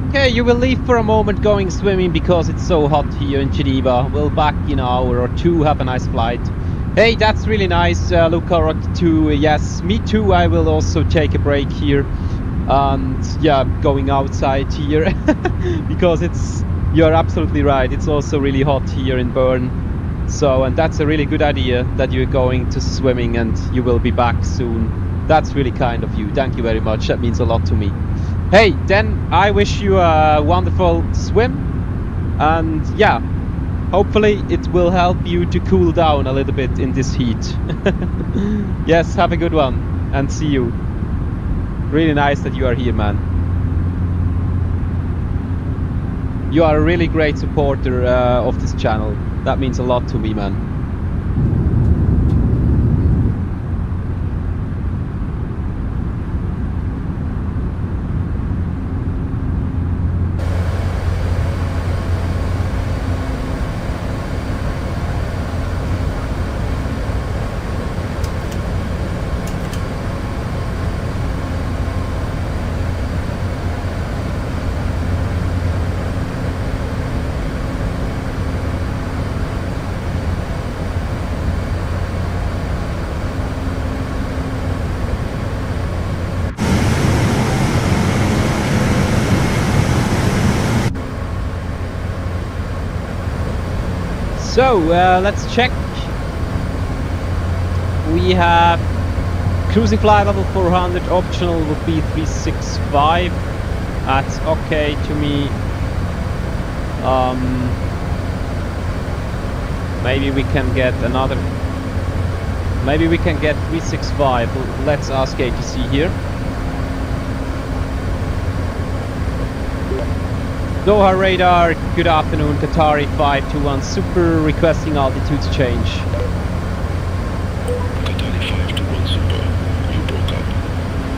Okay, you will leave for a moment going swimming because it's so hot here in Geneva. We'll back in an hour or two. Have a nice flight. Hey, that's really nice, Luca Rock 2. Yes, me too. I will also take a break here. And yeah, going outside here because you're absolutely right. It's also really hot here in Bern. So, and that's a really good idea that you're going to swimming and you will be back soon. That's really kind of you. Thank you very much. That means a lot to me. Hey, then I wish you a wonderful swim. And yeah, hopefully it will help you to cool down a little bit in this heat. Yes, have a good one and see you. Really nice that you are here, man. You are a really great supporter of this channel. That means a lot to me, man. So let's check. We have cruising flight level 400, optional would be 365. That's okay to me. Maybe we can get another. Maybe we can get 365. Let's ask ATC here. Doha radar, good afternoon, Qatari 521 Super, requesting altitude change. Qatari 521 Super, you broke up.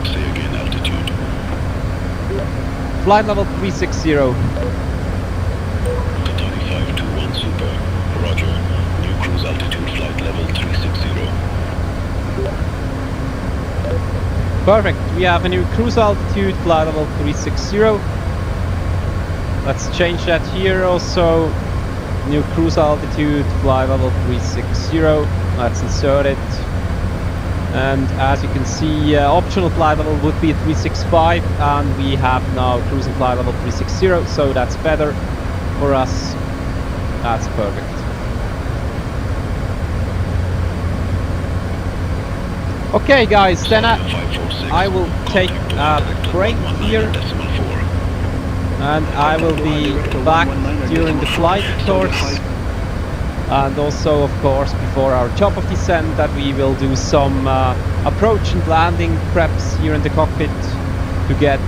Say again altitude. Flight level 360. Qatari 521 Super, roger. New cruise altitude flight level 360. Perfect, we have a new cruise altitude, flight level 360. Let's change that here also. New cruise altitude, flight level 360. Let's insert it. And as you can see, optional flight level would be 365, and we have now cruising flight level 360, so that's better for us. That's perfect. Okay guys, then I will take a break here, and I will be back during the flight, of course, and also, of course, before our chop of descent, that we will do some approach and landing preps here in the cockpit to get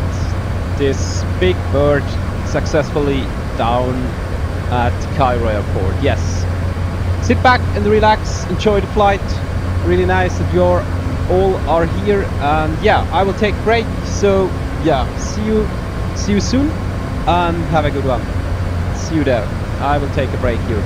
this big bird successfully down at Cairo airport. Yes, sit back and relax, enjoy the flight. Really nice that you're all are here, and yeah, I will take a break, so yeah, see you soon, and have a good one. See you there. I will take a break here.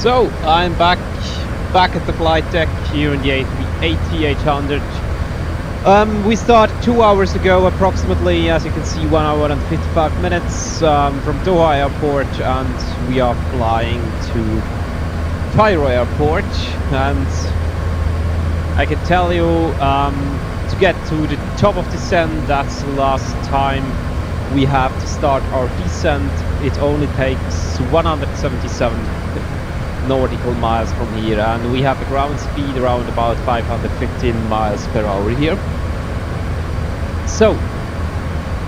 So I'm back at the flight deck here in the A380-800. We started 2 hours ago approximately, as you can see, 1 hour and 55 minutes from Doha airport, and we are flying to Cairo airport. And I can tell you, to get to the top of descent, that's the last time we have to start our descent. It only takes 177 nautical miles from here, and we have a ground speed around about 515 miles per hour here. So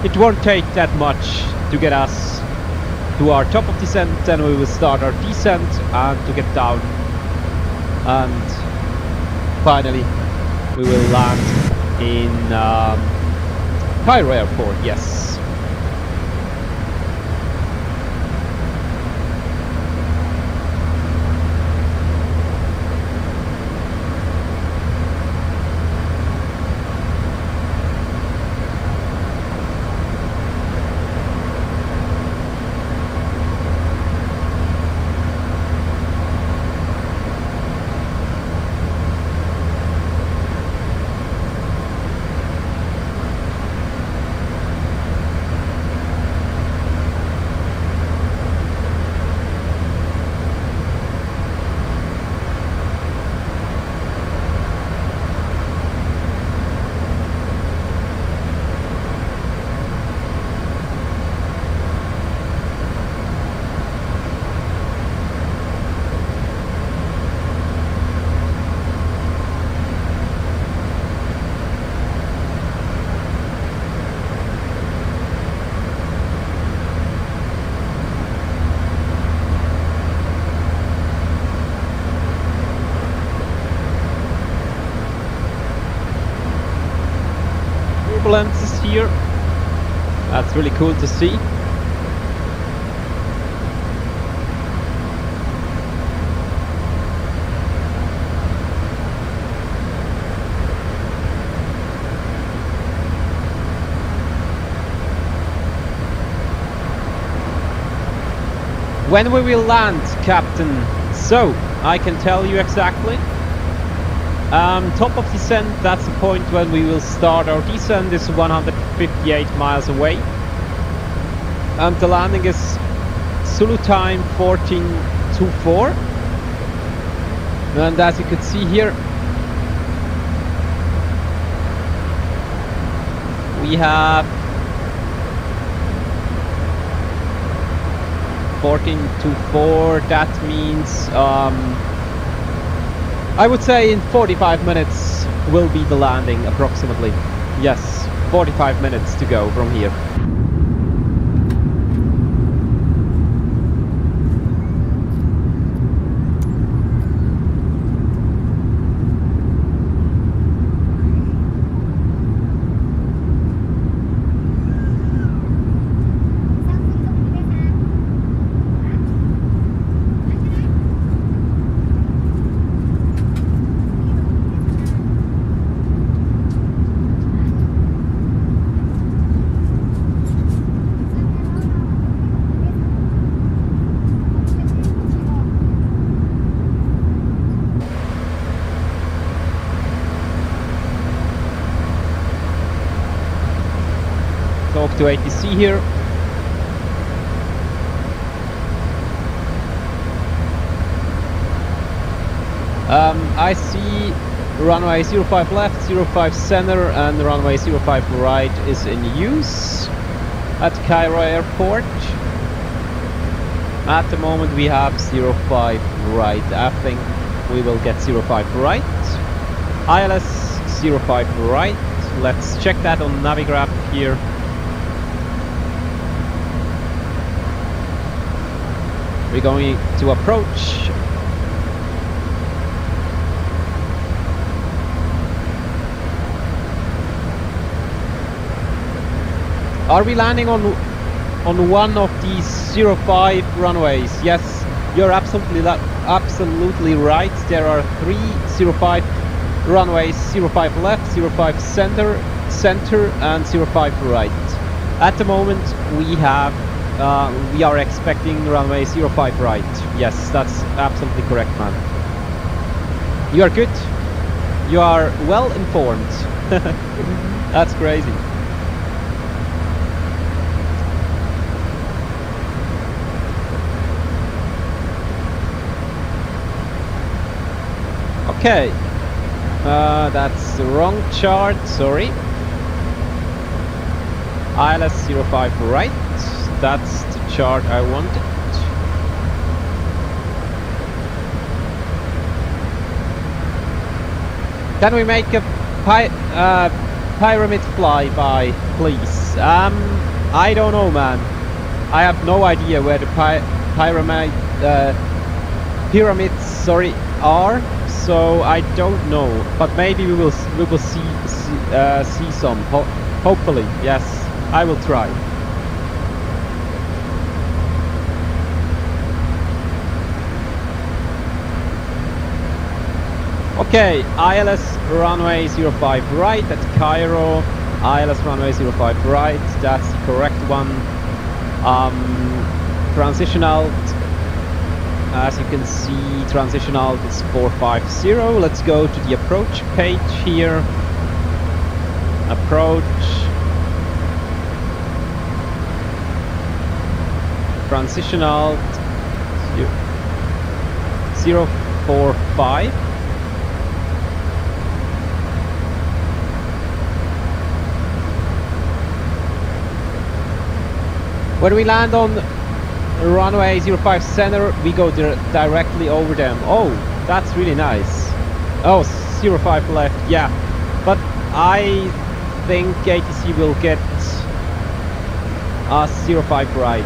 it won't take that much to get us to our top of descent. Then we will start our descent and to get down, and finally we will land in Cairo airport. Yes. Turbulences here. That's really cool to see. When we will land, Captain? So, I can tell you exactly. Top of descent, that's the point when we will start our descent, is 158 miles away. And the landing is Zulu time 1424. And as you can see here, we have 1424. That means I would say in 45 minutes will be the landing approximately. Yes, 45 minutes to go from here. Talk to ATC here. I see runway 05 left, 05 center, and runway 05 right is in use at Cairo airport. At the moment we have 05 right. I think we will get 05 right. ILS 05 right. Let's check that on Navigraph here. We're going to approach. Are we landing on one of these 05 runways? Yes, you're absolutely right. There are 3 05 runways: 05 left, 05 center, and 05 right. At the moment, we have we are expecting runway 05 right. Yes, that's absolutely correct, man. You are good. You are well informed. That's crazy. Okay. That's the wrong chart, sorry. ILS 05 right. That's the chart I wanted. Can we make a pyramid flyby, please? I don't know, man. I have no idea where the pyramids, sorry, are. So I don't know, but maybe we will see some. Hopefully, yes, I will try. Okay, ILS runway 05 right at Cairo. ILS runway 05 right, that's the correct one. Transitional. As you can see, transitional is 450. Let's go to the approach page here. Approach. Transitional 045. When we land on runway 05 center, we go directly over them. Oh, that's really nice. Oh, 05 left, yeah. But I think ATC will get us 05 right.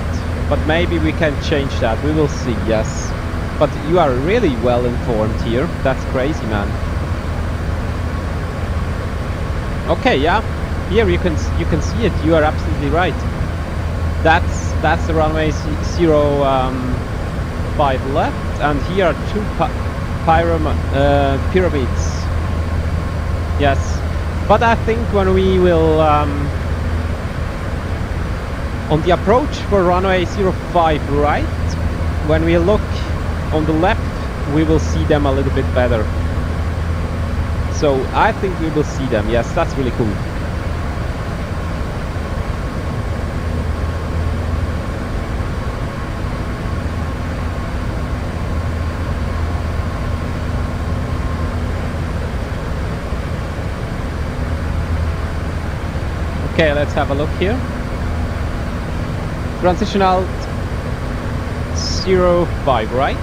But maybe we can change that. We will see, yes. But you are really well informed here. That's crazy, man. Okay, yeah. Here you can see it. You are absolutely right. That's the runway 05 left, and here are two pyramids. Yes, but I think when we will on the approach for runway 05 right, when we look on the left, we will see them a little bit better. So I think we will see them. Yes, that's really cool. Okay, let's have a look here. Transitional 05 right.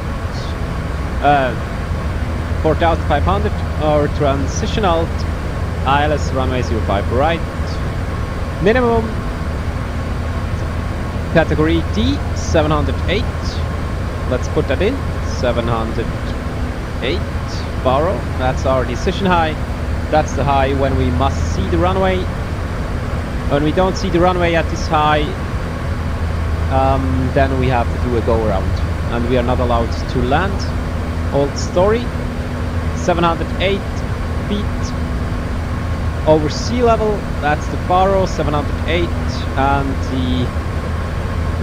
4500 or transitional ILS runway 05 right. Minimum category D 708. Let's put that in. 708 borrow. That's our decision high. That's the high when we must see the runway. When we don't see the runway at this high, then we have to do a go around, and we are not allowed to land. Old story. 708 feet over sea level. That's the faro. 708, and the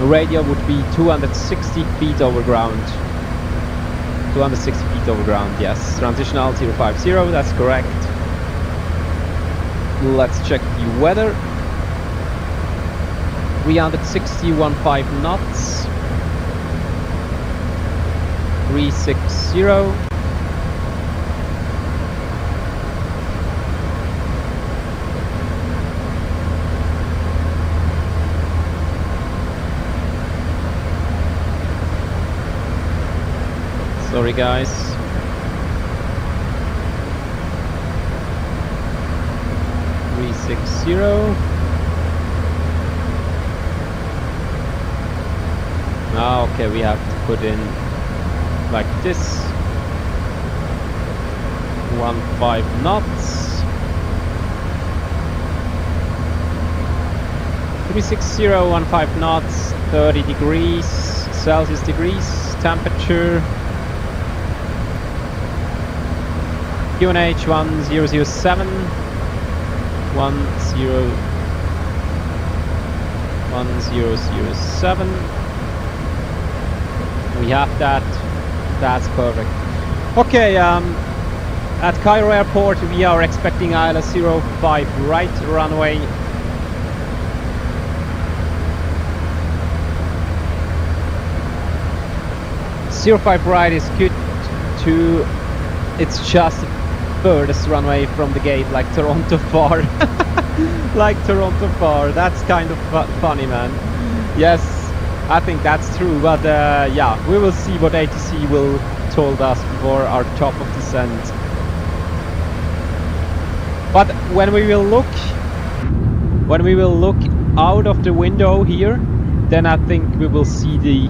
radio would be 260 feet over ground. 260 feet over ground. Yes. Transitional 050. That's correct. Let's check the weather. 360.15 knots. 360. Sorry guys. Okay, we have to put in like this. 15 knots. 360.15 knots, 30 degrees Celsius temperature. QNH 1007. 10 1007. We have that. That's perfect. Okay, at Cairo Airport we are expecting ILS 05 right runway. .05 right is good to, it's just the furthest runway from the gate, like Toronto far. Like Toronto far, that's kind of funny, man. Yes, I think that's true, but yeah, we will see what ATC will told us before our top of descent. But when we will look out of the window here, then I think we will see the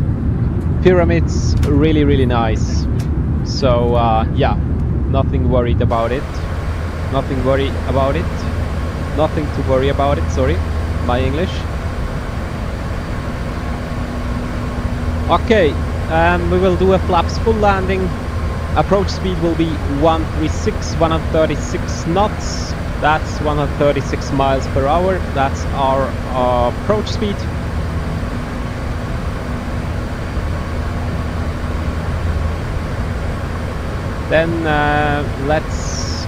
pyramids really nice. So yeah, nothing worried about it. Nothing to worry about it, sorry, my English. Okay, we will do a flaps full landing. Approach speed will be 136 knots. That's 136 miles per hour. That's our approach speed. Then let's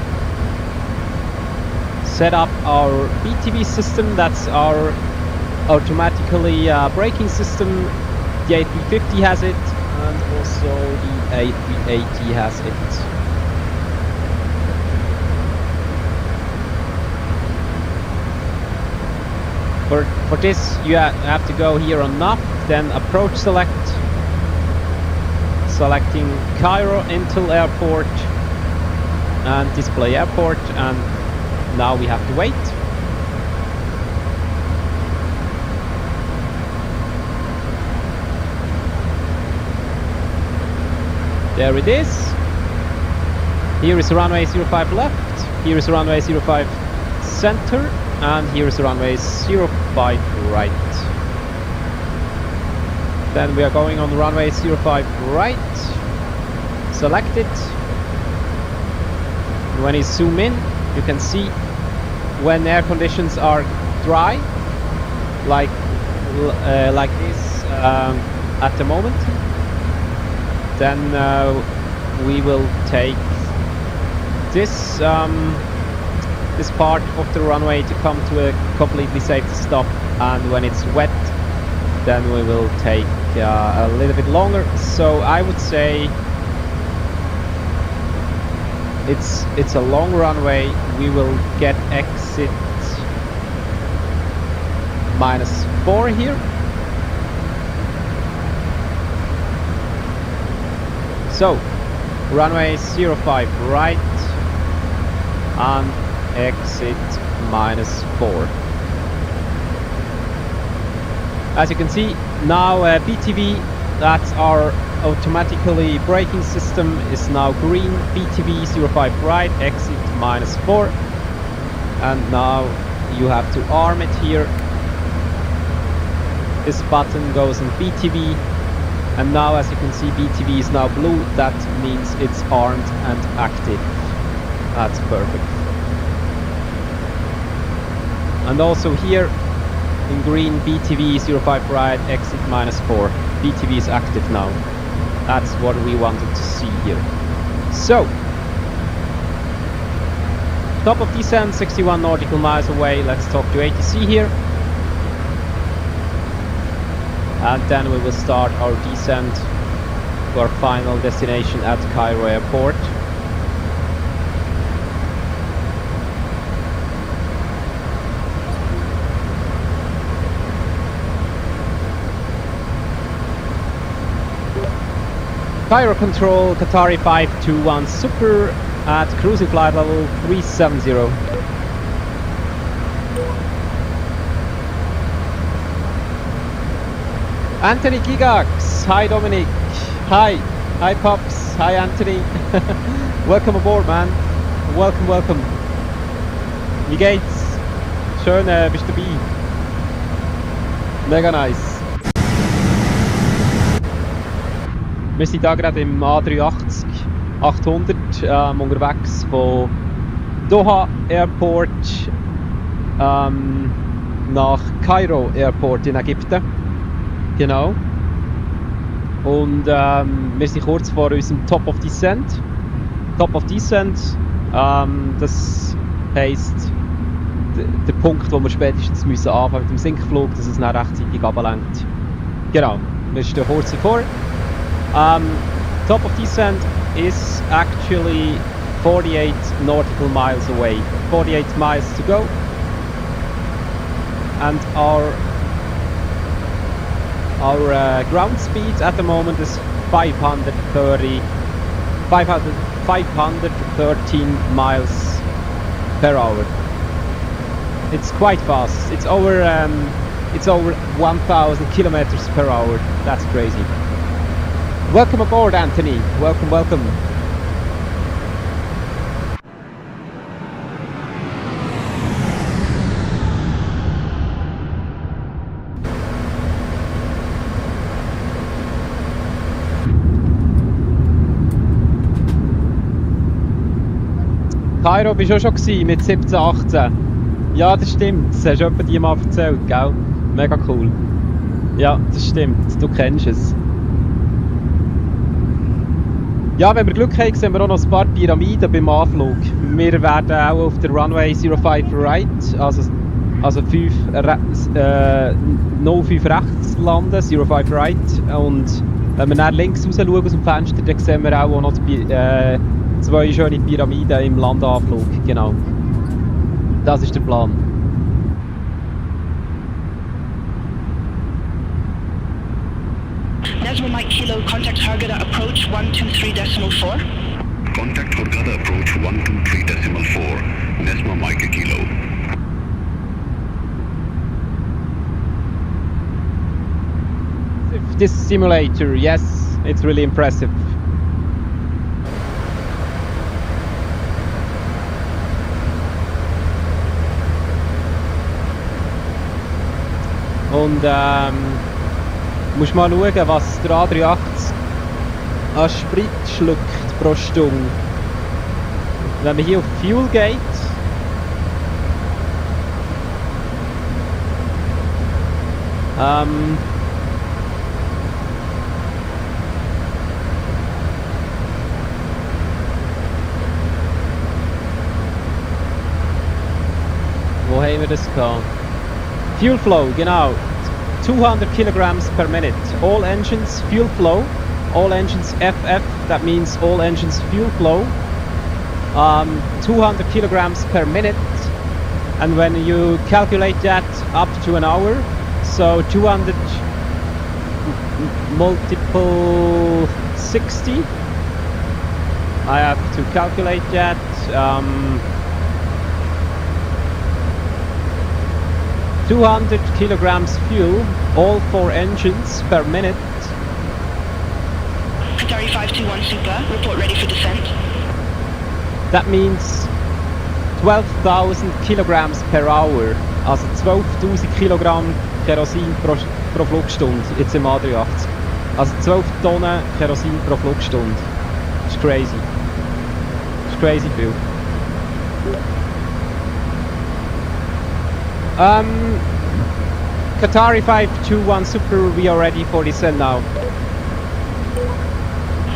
set up our BTV system. That's our automatically braking system. The A350 has it, and also the A380 has it. For this you have to go here on nav, then approach select, selecting Cairo Intel Airport and display airport, and now we have to wait. There it is. Here is runway 05 left, here is runway 05 center, and here is runway 05 right. Then we are going on runway 05 right, select it. When you zoom in, you can see when air conditions are dry, like this at the moment, then we will take this this part of the runway to come to a completely safe stop, and when it's wet, then we will take a little bit longer. So I would say it's a long runway. We will get exit -4 here. So runway 05 right and exit -4. As you can see now, BTV, that's our automatically braking system, is now green. BTV 05 right, exit -4, and now you have to arm it here. This button goes in BTV, and now as you can see BTV is now blue. That means it's armed and active. That's perfect. And also here in green, BTV 05 right, exit -4. BTV is active now. That's what we wanted to see here. So, top of descent, 61 nautical miles away. Let's talk to ATC here. And then we will start our descent to our final destination at Cairo Airport. Cairo Control, Qatar 521 Super at cruising flight level 370. Anthony Gigax, hi Dominic, hi Pops, hi Anthony. Welcome aboard, man. Welcome. Wie geht's? Schön, bist du dabei. Mega nice. Wir sind hier gerade im A380 800 unterwegs von Doha Airport nach Cairo Airport in Ägypten. Genau. Und wir sind kurz vor unserem Top of Descent. Top of Descent, das heisst der Punkt, wo wir spätestens müssen anfangen mit dem Sinkflug, dass es dann rechtzeitig runterlenkt. Genau, wir stehen kurz davor. Top of Descent is actually 48 nautical miles away. 48 miles to go. And our ground speed at the moment is 513 miles per hour. It's quite fast. It's over 1,000 kilometers per hour. That's crazy. Welcome aboard, Anthony. Welcome, welcome. Cairo bist du schon mit 17, 18. Ja, das stimmt. Das hast du etwa dir mal erzählt, gell? Mega cool. Ja, das stimmt. Du kennst es. Ja, wenn wir Glück haben, sehen wir auch noch ein paar Pyramiden beim Anflug. Wir werden auch auf der Runway 05 right, also 05 rechts landen, 05 right. Und wenn wir dann links raus schauen aus dem Fenster, dann sehen wir auch noch zwei schöne Pyramiden im Landanflug. Genau. Das ist der Plan. Nesma Mike Kilo, contact Hurghada approach 123.4. Contact Hurghada approach 123.4. Nesma Mike Kilo. This simulator, yes, it's really impressive. Und musst mal schauen, was der A380 an Sprit schluckt pro Stunde. Wenn man hier auf Fuel geht, wo haben wir das gehabt? Fuel flow, genau. 200 kilograms per minute. All engines fuel flow. All engines FF, that means all engines fuel flow. 200 kilograms per minute. And when you calculate that up to an hour, so 200 multiple 60. I have to calculate that. 200 kilograms fuel, all 4 engines per minute. Qatari 521 Super, report ready for descent. That means 12,000 kilograms per hour, also 12.000 Kilogramm Kerosin pro Flugstunde, jetzt im A380. Also 12 Tonnen Kerosin pro Flugstunde. Das ist crazy. Das ist crazy viel. Qatari 521 Super, we are ready for descent now.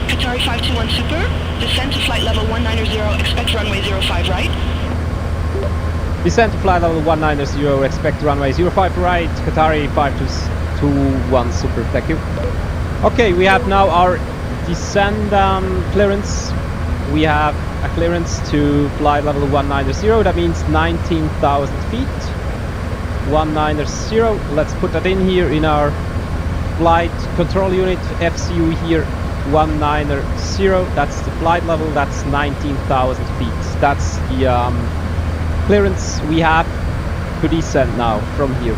Qatari 521 Super, descent to flight level 190, expect runway 05 right. Descent to flight level 190, expect runway 05 right, Qatari 521 Super, thank you. Okay, we have now our descent clearance. We have a clearance to flight level 190, that means 19,000 feet. 190, let's put that in here in our flight control unit, FCU here, 190, that's the flight level, that's 19,000 feet. That's the clearance we have to descend now from here.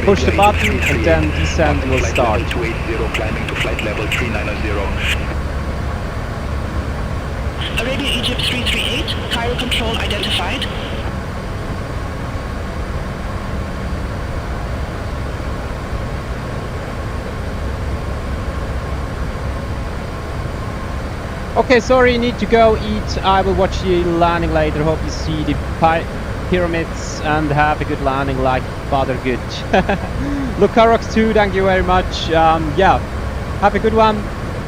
Push the button and then descent will start. 280 climbing to flight level 390. Arabia Egypt 338, Cairo control identified. Okay, sorry, need to go eat. I will watch the landing later. Hope you see the pyramids and have a good landing like Father Good. Look, Carox too, thank you very much. Yeah, have a good one.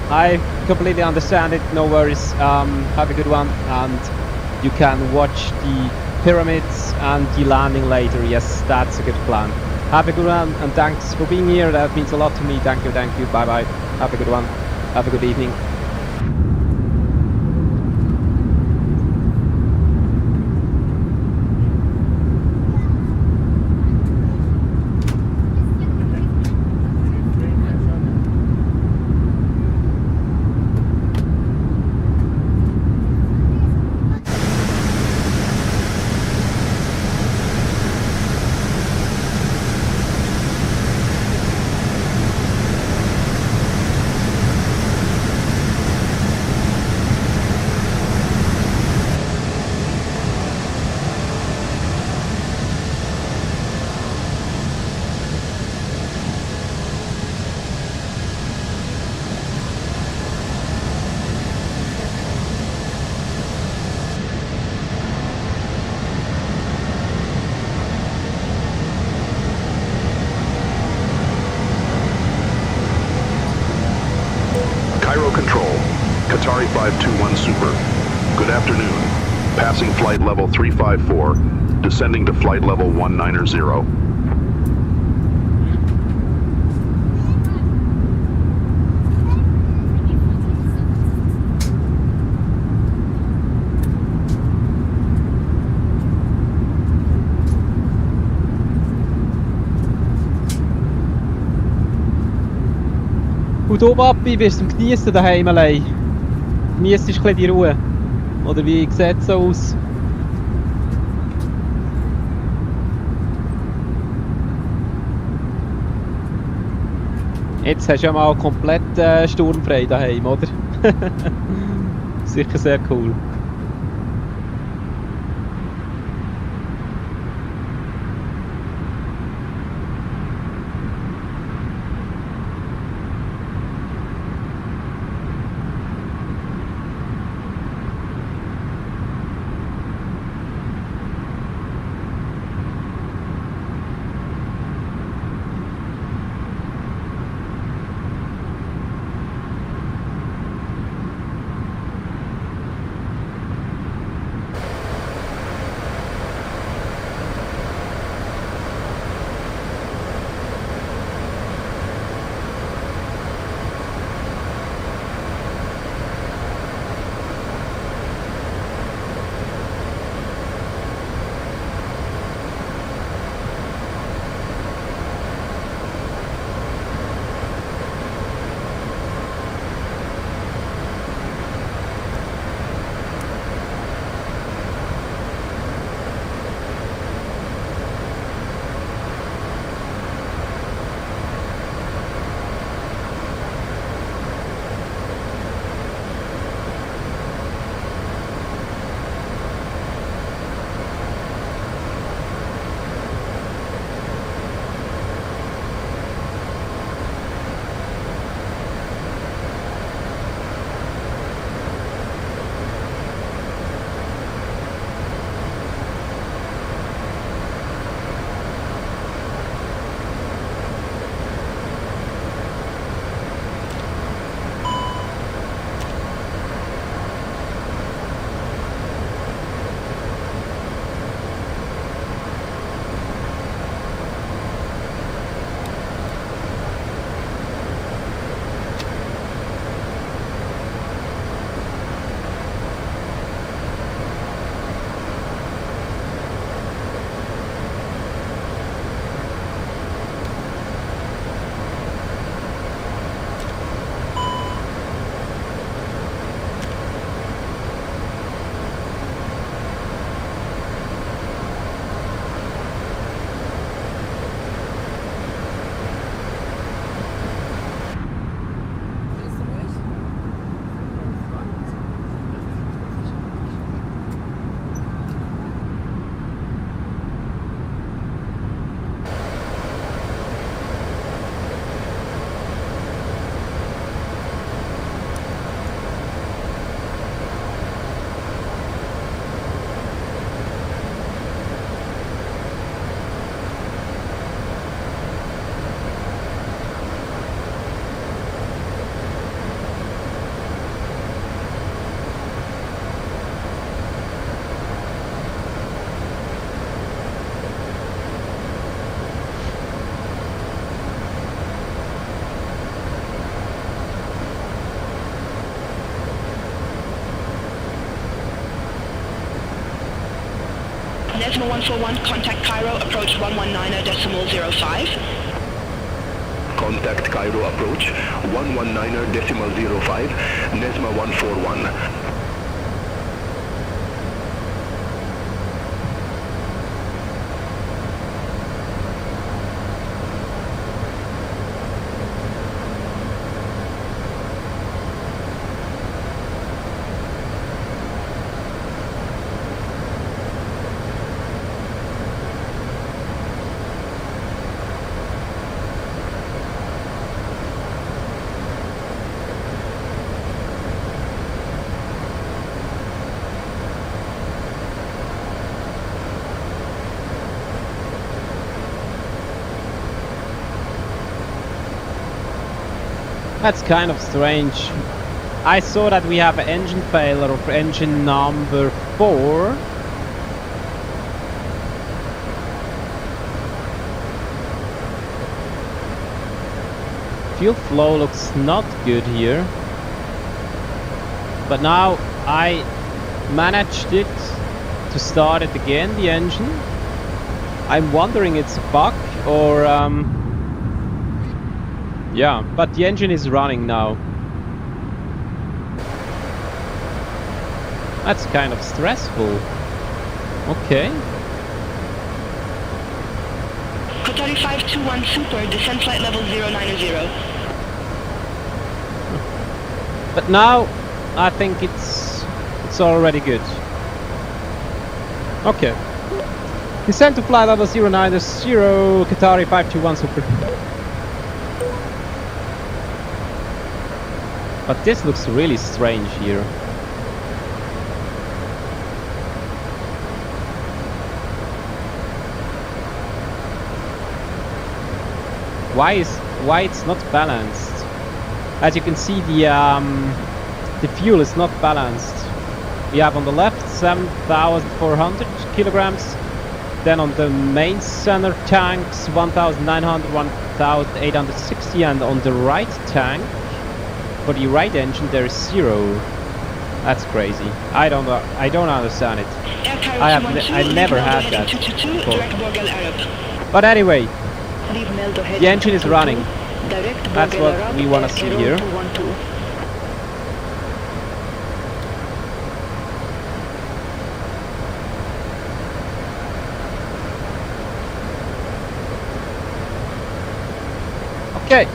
I completely understand it, no worries. Have a good one, and you can watch the pyramids and the landing later. Yes, that's a good plan. Have a good one, and thanks for being here. That means a lot to me. Thank you, bye bye. Have a good one, have a good evening. Cairo Control, Qatar 521 Super. Good afternoon. Passing flight level 354, descending to flight level 190. Und oben ab, bist du zum Geniessen daheim allein. Genießt ein bisschen die Ruhe. Oder wie sieht es so aus? Jetzt hast du ja mal komplett sturmfrei daheim, oder? Sicher sehr cool. Nesma 141, contact Cairo, approach 119.05. Contact Cairo approach 119.05, Nesma 141. That's kind of strange. I saw that we have an engine failure of engine number 4. Fuel flow looks not good here. But now I managed it to start it again, the engine. I'm wondering it's a bug or yeah, but the engine is running now. That's kind of stressful. Okay. Qatar 521 Super, descent flight level 090. But now I think it's already good. Okay. Descent to flight level 090, Qatar 521 Super. But this looks really strange here. Why it's not balanced? As you can see, the fuel is not balanced. We have on the left 7,400 kilograms. Then on the main center tanks 1,900, 1,860, and on the right tank, for the right engine, there is 0. That's crazy. I don't understand it. I never had that before. But anyway, the engine is running. That's what we want to see here. Okay,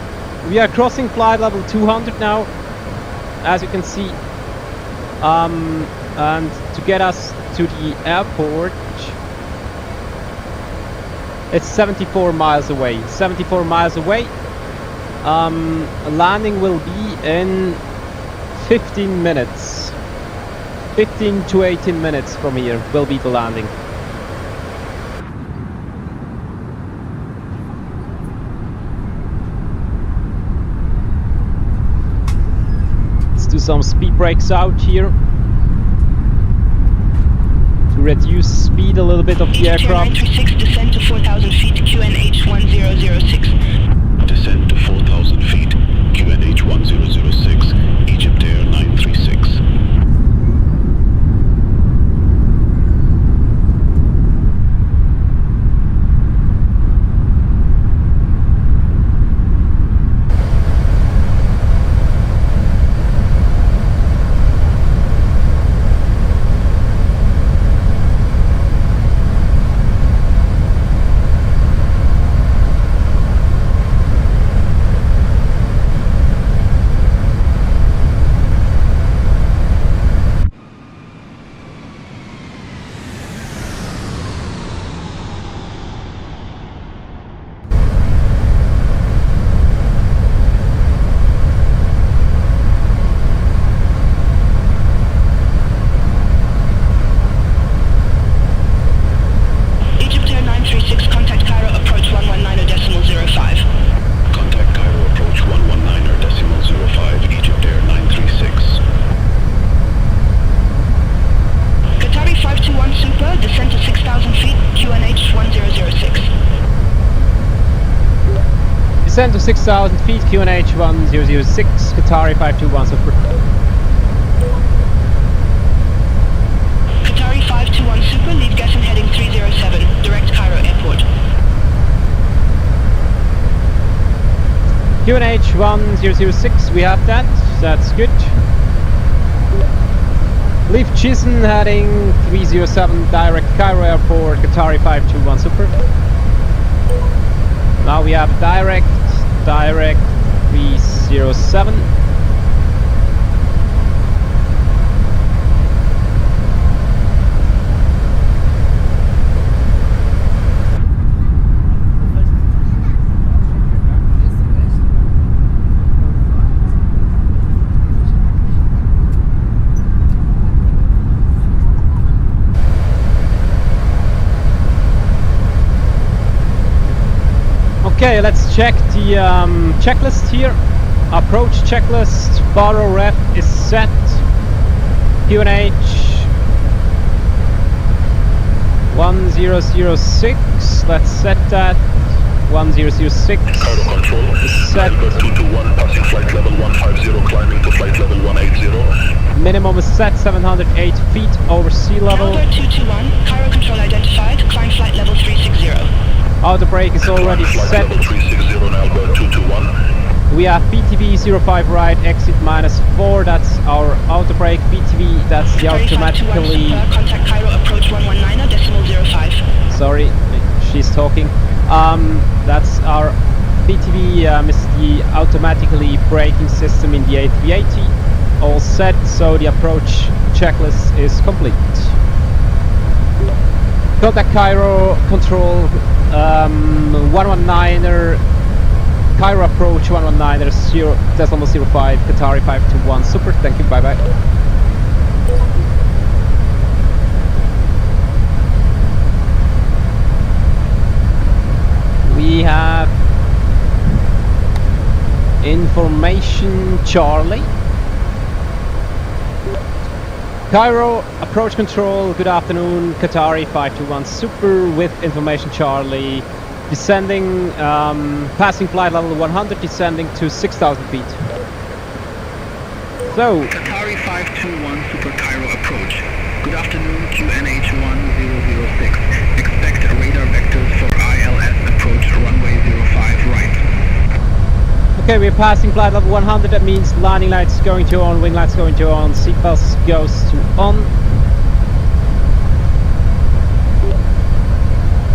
we are crossing flight level 200 now, as you can see. And to get us to the airport, it's 74 miles away. 74 miles away. Landing will be in 15 minutes. 15 to 18 minutes from here will be the landing. Let's do some speed brakes out here to reduce speed a little bit of the aircraft. 936, descend to 4,000 feet, QNH 1006. Descend to 4,000 feet, QNH 1006, Egypt Air 936. Descend to 6,000 feet, QNH 1006, Qatari 521 Super. Qatari 521 Super, leave gas and heading 30 QNH 1006, we have that. That's good. Leave Chisholm heading 307 direct Cairo Airport, Qatari 521 Super. Now we have direct 307. Okay, let's check the checklist here. Approach checklist, borrow rep is set. QNH 1006, let's set that. 1006 Cairo control, is set. Airbus 221 passing flight level 150, climbing to flight level 180. Minimum is set 708 feet over sea level. Albert 221, Cairo control identified, climb flight level 360. Auto brake is already Flight set. level 360 on Albert 221. We have BTV 05 right, exit -4, that's our auto brake. BTV, that's the automatically... Contact Cairo approach 119er, decimal 05. Sorry, she's talking. That's our BTV, is the automatically braking system in the A380. All set, so the approach checklist is complete. Contact Cairo control 119er, Cairo approach 119er, 0.05, Qatari 521 Super, thank you, bye bye. We have information Charlie. Cairo approach control, good afternoon, Qatari 521 Super with information Charlie, descending, passing flight level 100, descending to 6,000 feet. So, Qatari 521 Super Cairo approach. Good afternoon, QNH 1006. Expect radar vectors for ILS approach runway 05 right. okay, we're passing flight level 100, that means landing lights going to on, wing lights going to on, seatbelts goes to on.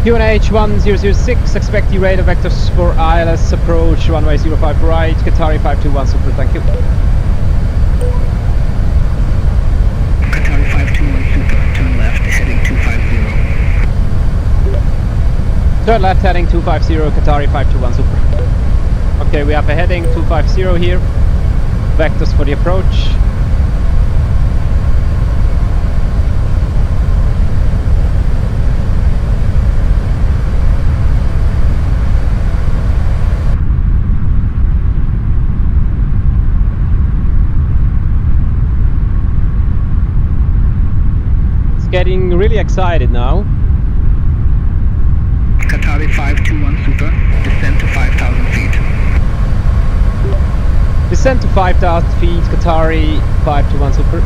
QNH 1006, expect the radar vectors for ILS approach runway 05 right, Qatari 521 Super, thank you. Qatari 521 Super, turn left, heading 250. Turn left heading 250, Qatari 521 Super. Okay, we have a heading 250 here, vectors for the approach. It's getting really excited now. Qatari 521 Super, descend to 5,000 feet. Descend to 5,000 feet, Qatari 521 Super.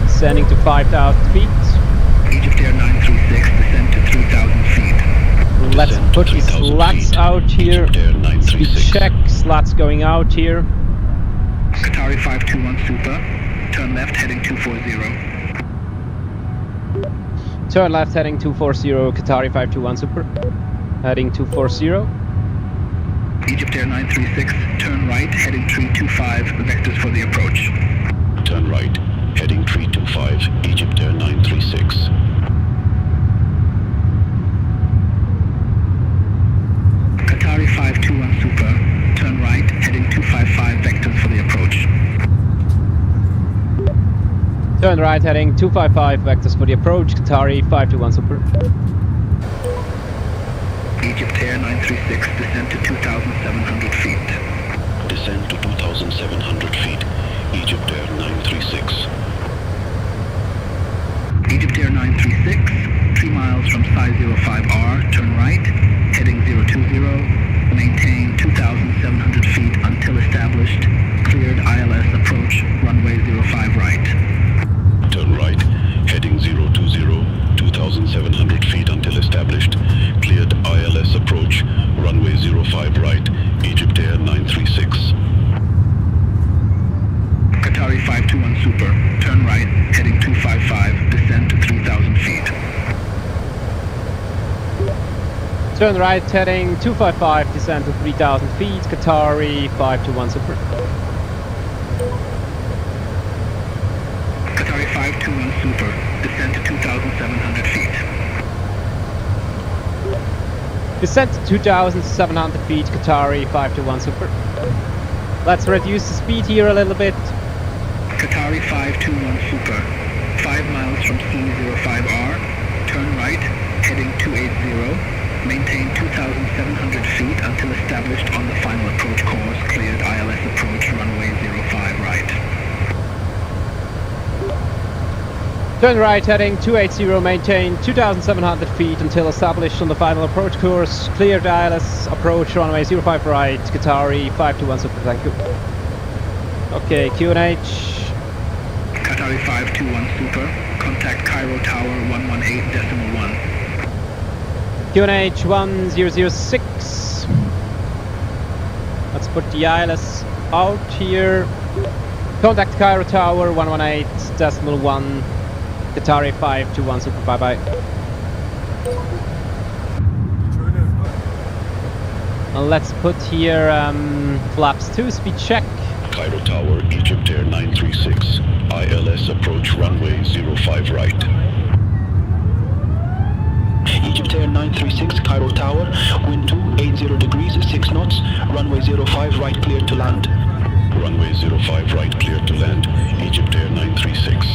Descending to 5,000 feet. Egypt Air 936, descend to 3,000 feet. Let's put the slats out here. Speed check, slats going out here. Qatari 521 Super, turn left, heading 240. Turn left heading 240, Qatari 521 Super. Heading 240. Egypt Air 936, turn right, heading 325, vectors for the approach. Turn right, heading 325, Egypt Air 936. Qatari 521 Super, turn right, heading 255, vectors for the approach. Turn right heading 255, vectors for the approach, Qatari 521 Super. Egypt Air 936, descend to 2,700 feet. Descend to 2,700 feet, Egypt Air 936. Egypt Air 936, 3 miles from size 05R, turn right, heading 020, maintain 2,700 feet until established, cleared ILS approach, runway 05 right. Turn right, heading 020, 2,700 feet until established, cleared ILS approach, runway 05 right, Egypt Air 936. Turn right, heading 255, descend to 3,000 feet, Qatari 521 Super. Qatari 521 Super, descend to 2,700 feet. Descent to 2,700 feet, Qatari 521 Super. Let's reduce the speed here a little bit. Qatari 521 Super, 5 miles from C05R, turn right, heading 280, maintain 2,700 feet until established on the final approach course, cleared ILS approach runway 05 right. Turn right, heading 280, maintain 2,700 feet until established on the final approach course, cleared ILS approach runway 05 right, Qatari 521 Super, thank you. Okay, QNH. Qatari 521 Super, contact Cairo Tower 118.1. QNH 1006. Let's put the ILS out here. Contact Cairo Tower 118.1. Qatari 521 Super, bye bye. And let's put here flaps 2, speed check. Cairo Tower, Egypt Air 936. ILS approach runway 05 right. Egypt Air 936, Cairo Tower, wind 280 degrees, 6 knots, runway 05 right, clear to land. Runway 05 right, clear to land. Egypt Air 936.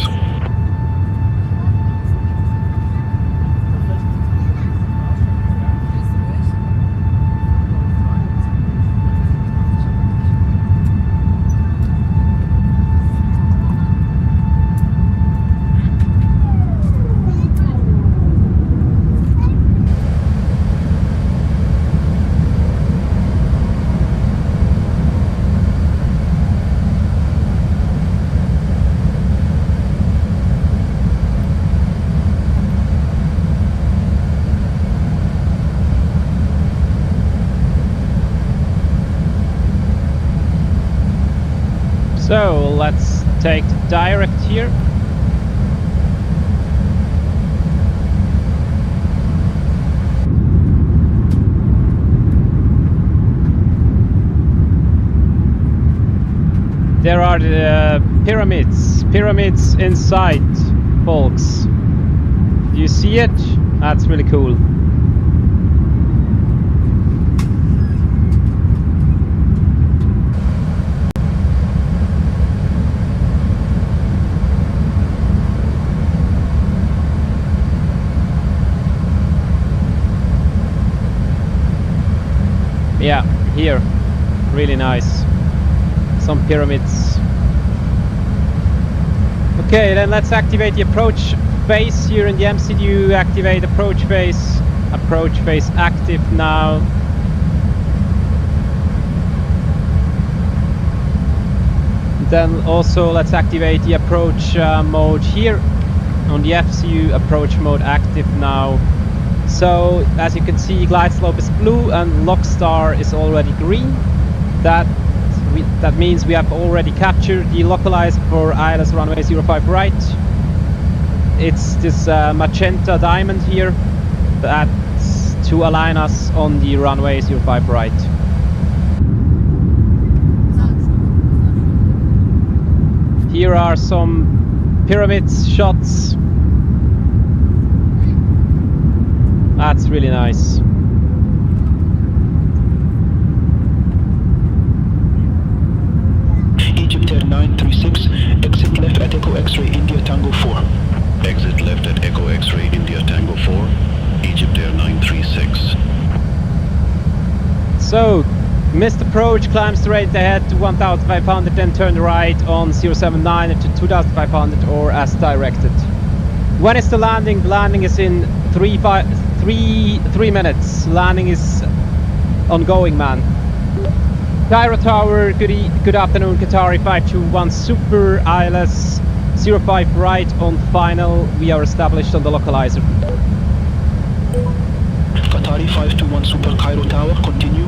So let's take the direct here. There are the pyramids inside, folks. Do you see it? That's really cool. Yeah, here, really nice. Some pyramids. Okay, then let's activate the approach phase here in the MCU. Activate approach phase. Approach phase active now. Then also let's activate the approach mode here on the FCU. Approach mode active now. So as you can see, glide slope is blue and lock star is already green. That means we have already captured the localizer for ILS runway 05 right. It's this magenta diamond here that's to align us on the runway 05 right. Here are some pyramids shots. That's really nice. Egypt Air 936, exit left at Echo X-ray India Tango 4. Exit left at Echo X-ray India Tango 4. Egypt Air 936. So, missed approach, climb straight ahead to 1500, then turn right on 079 to 2500 or as directed. When is the landing? The landing is in 3 minutes. Landing is ongoing, man. Cairo Tower, good afternoon, Qatari 521 Super, ILS 05 right on final. We are established on the localizer. Qatari 521 Super, Cairo Tower, continue.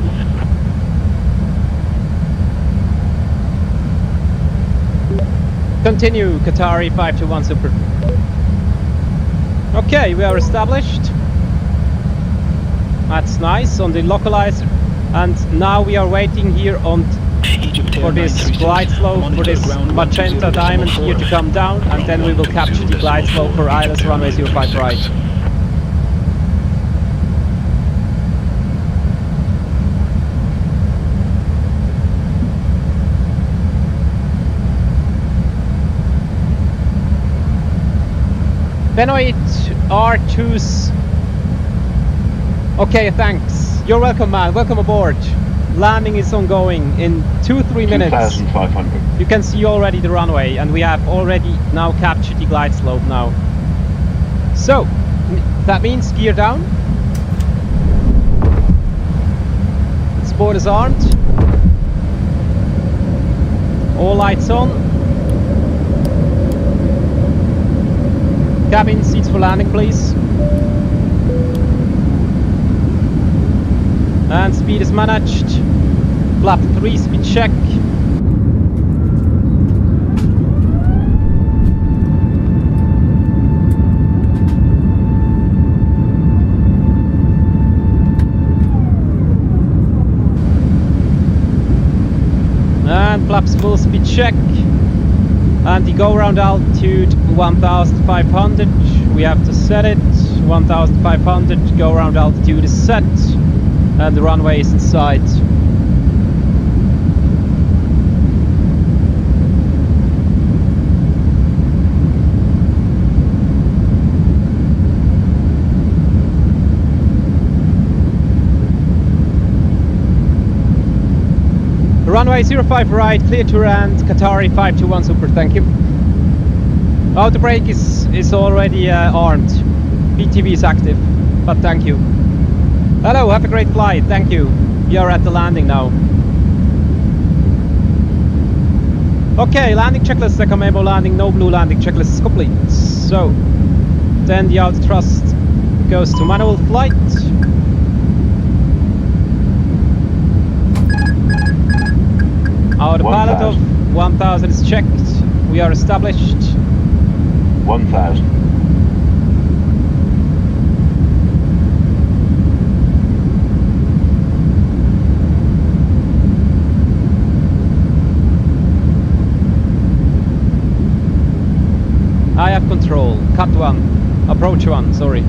Continue, Qatari 521 Super. Okay, we are established. That's nice on the localizer. And now we are waiting here on for this glide slope, for this magenta diamond here to come down, and then we will capture the glide slope for ILS runway 05 right. Benoit R2's. Okay, thanks. You're welcome, man. Welcome aboard. Landing is ongoing in 2-3 minutes. 2,500. You can see already the runway, and we have already now captured the glide slope now. So, that means gear down. Spoilers armed. All lights on. Cabin seats for landing, please. And speed is managed. Flap 3 speed check. And flaps full speed check. And the go round altitude 1,500. We have to set it. 1,500 go round altitude is set. And the runway is in sight. Runway 05 right, clear to land, Qatari 521 super, thank you. Auto brake is already armed. PTV is active, but thank you. Hello, have a great flight, thank you. We are at the landing now. Okay, landing checklist, second memo landing, no blue landing checklist is complete. So, then the auto thrust goes to manual flight. Autopilot of 1000 is checked. We are established. 1,000. I have control. Cut 1. Approach 1, sorry.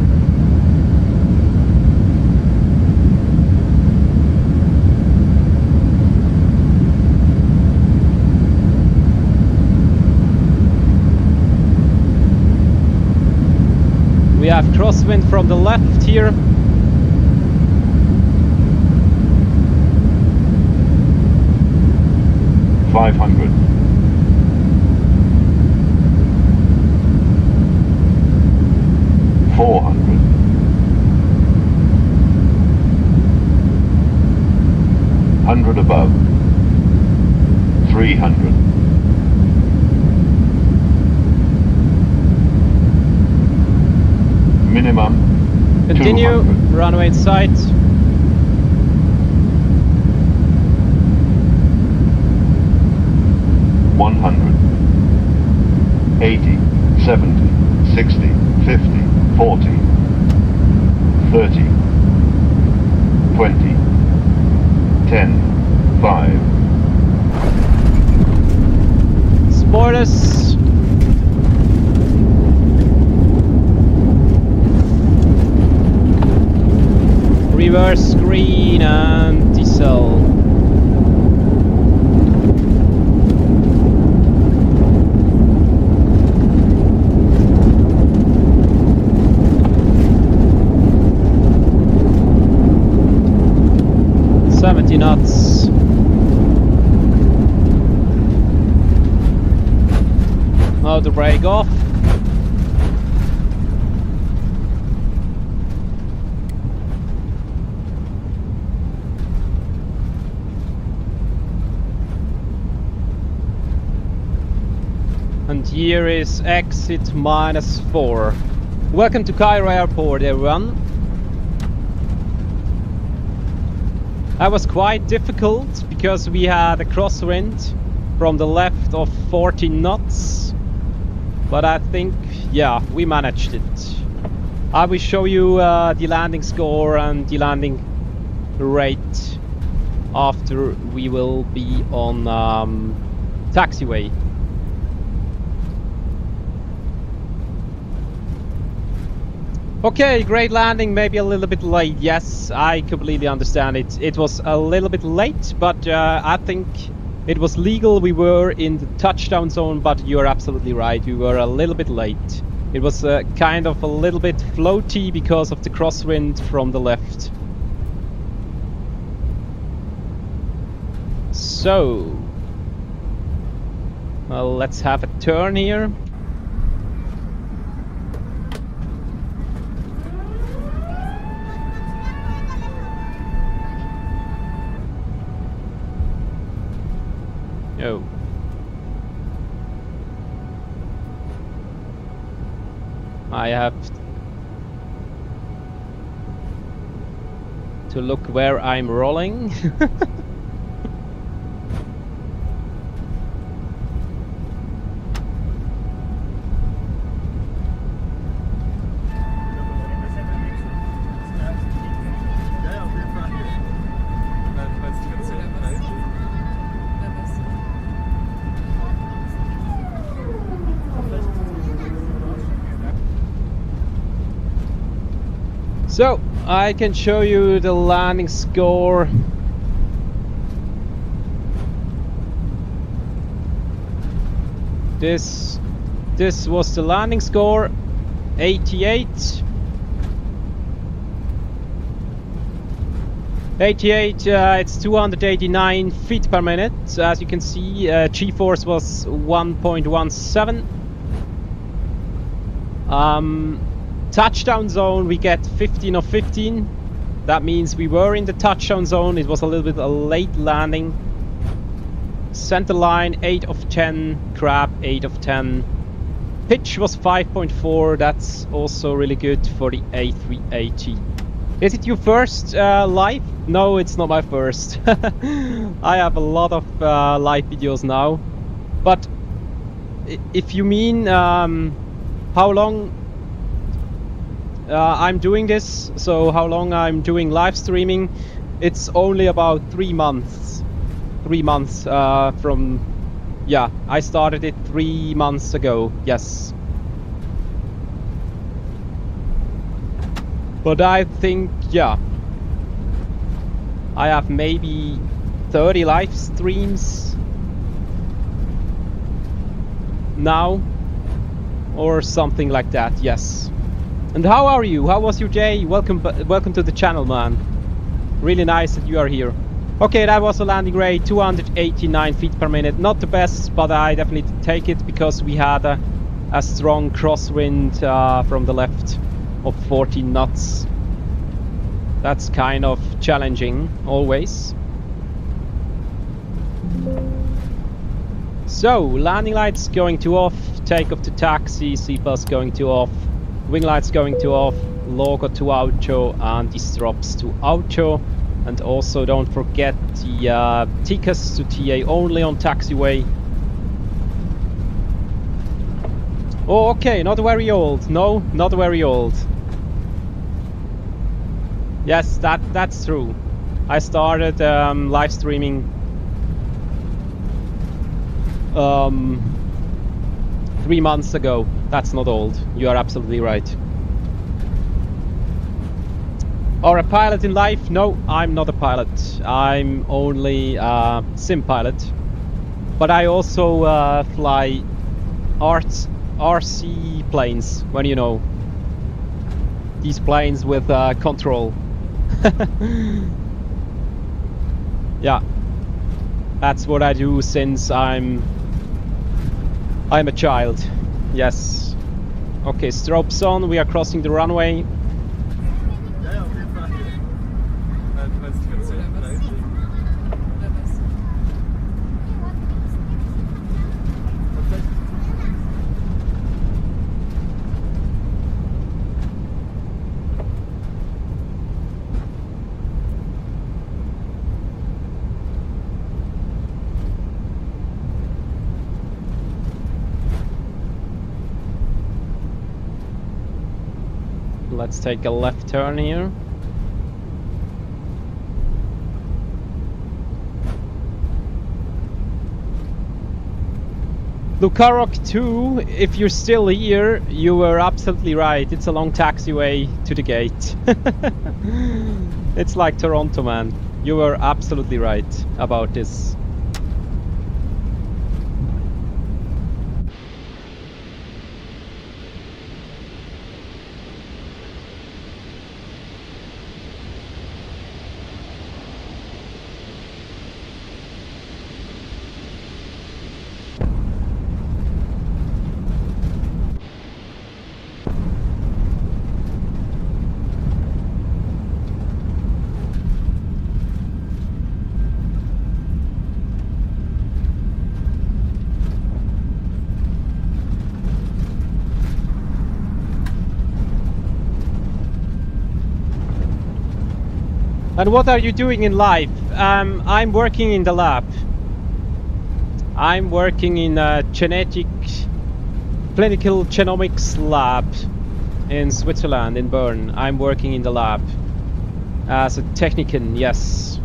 We have crosswind from the left here. $500. 400. 100 above. 300. Minimum. Continue. 200. Runway in sight. $100. 80. 70. 60. 50. 40. 30. 20. 10. 5. Spoilers. Reverse screen and diesel. Knots. Auto brake off. And here is exit -4. Welcome to Cairo Airport, everyone. That was quite difficult because we had a crosswind from the left of 40 knots. But I think, yeah, we managed it. I will show you the landing score and the landing rate after we will be on taxiway. Okay, great landing, maybe a little bit late. Yes, I completely understand it. It was a little bit late, but I think it was legal. We were in the touchdown zone, but you're absolutely right. We were a little bit late. It was kind of a little bit floaty because of the crosswind from the left. So, well, let's have a turn here. Oh. I have to look where I'm rolling. So, I can show you the landing score. This was the landing score, 88. 88, it's 289 feet per minute. As you can see, G-force was 1.17. Touchdown zone, we get 15 of 15. That means we were in the touchdown zone. It was a little bit a late landing. Center line 8 of 10. Crab 8 of 10. Pitch was 5.4. That's also really good for the A380. Is it your first live? No, it's not my first. I have a lot of live videos now. But if you mean how long I'm doing this, so how long I'm doing live streaming, it's only about 3 months. 3 months from, yeah, I started it 3 months ago, yes. But I think, yeah, I have maybe 30 live streams now, or something like that, yes. And how are you? How was your day? Welcome to the channel, man. Really nice that you are here. Okay, that was a landing rate, 289 feet per minute. Not the best, but I definitely take it because we had a strong crosswind from the left of 14 knots. That's kind of challenging, always. So, landing lights going to off, takeoff to taxi, seatbelts going to off, wing lights going to off, logo to auto, and the strops to auto. And also don't forget the tickets to TA only on taxiway. Oh, okay, not very old. No, not very old. Yes, that's true. I started live streaming 3 months ago. That's not old. You are absolutely right. Or a pilot in life? No, I'm not a pilot. I'm only a sim pilot. But I also fly RC planes, when you know. These planes with control. Yeah. That's what I do since I'm a child. Yes. Okay, strobes on. We are crossing the runway. Let's take a left turn here. Lukarok 2, if you're still here, you were absolutely right. It's a long taxiway to the gate. It's like Toronto, man. You were absolutely right about this. And what are you doing in life? I'm working in the lab. I'm working in a clinical genomics lab in Switzerland, in Bern. I'm working in the lab as a technician, yes.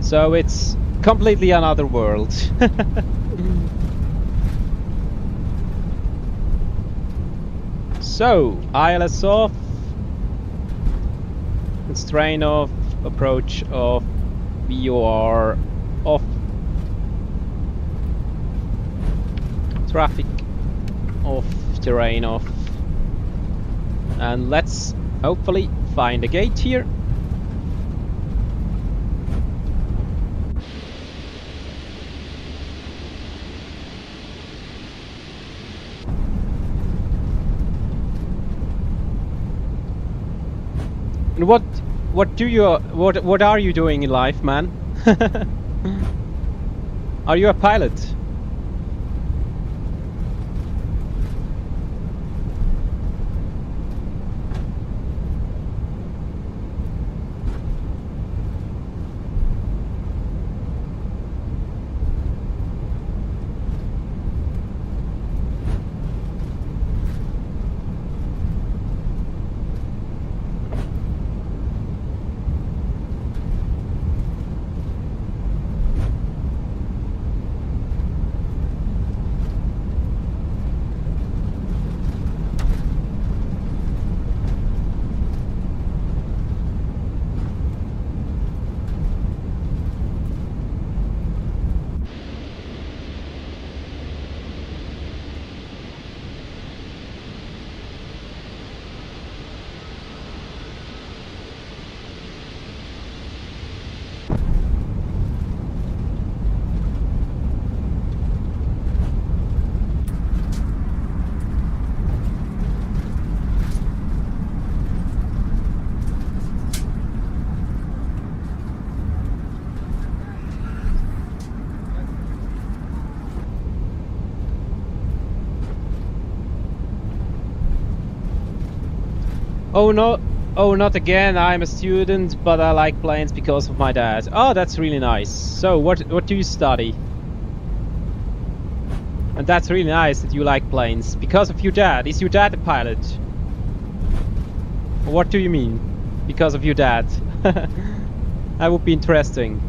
So it's completely another world. So, ILS off. It's train off, approach off, VOR off, traffic off, terrain off, and let's hopefully find a gate here. And what are you doing in life, man? Are you a pilot? Oh no, oh not again, I'm a student, but I like planes because of my dad. Oh, that's really nice. So, what do you study? And that's really nice that you like planes. Because of your dad. Is your dad a pilot? What do you mean? Because of your dad? That would be interesting.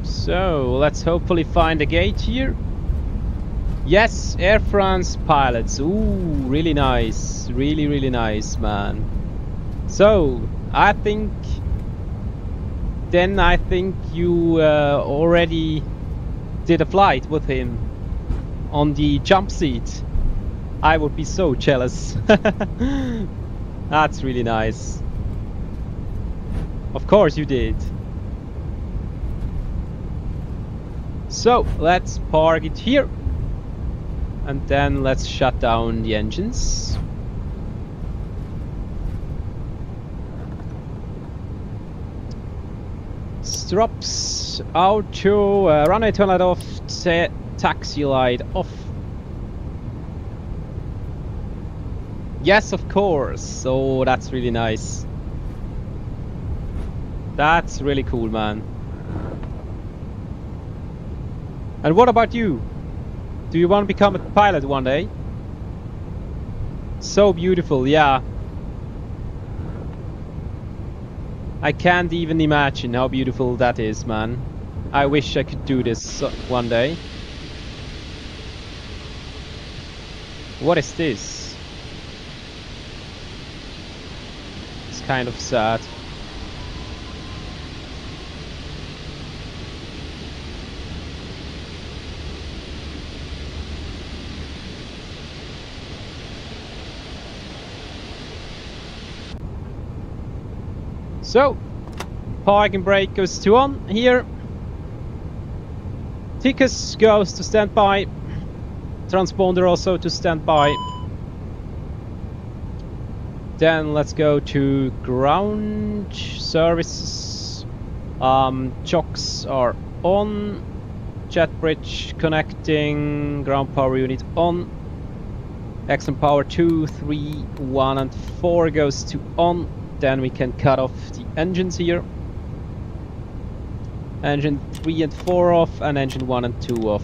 So, let's hopefully find a gate here. Yes, Air France pilots. Ooh, really nice. Really, really nice, man. So, I think you already did a flight with him on the jump seat. I would be so jealous. That's really nice. Of course you did. So let's park it here. And then let's shut down the engines. Strops, auto, runway turn light off, taxi light off. Yes, of course. Oh, that's really nice. That's really cool, man. And what about you? Do you want to become a pilot one day? So beautiful, yeah. I can't even imagine how beautiful that is, man. I wish I could do this one day. What is this? It's kind of sad. So, parking brake goes to on here. TCAS goes to standby. Transponder also to standby. Then let's go to ground services. Chocks are on. Jet bridge connecting. Ground power unit on. XM power 2, 3, 1 and 4 goes to on. Then we can cut off the engines here. Engine 3 and 4 off, and engine 1 and 2 off.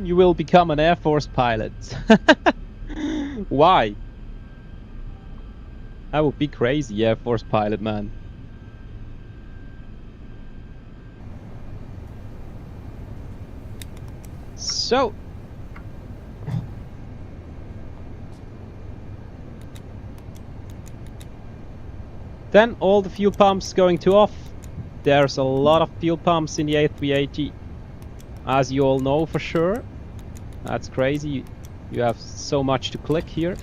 You will become an Air Force pilot. Why? That would be crazy, Air Force pilot, man. So, then all the fuel pumps going to off. There's a lot of fuel pumps in the A380, as you all know for sure. That's crazy. You have so much to click here.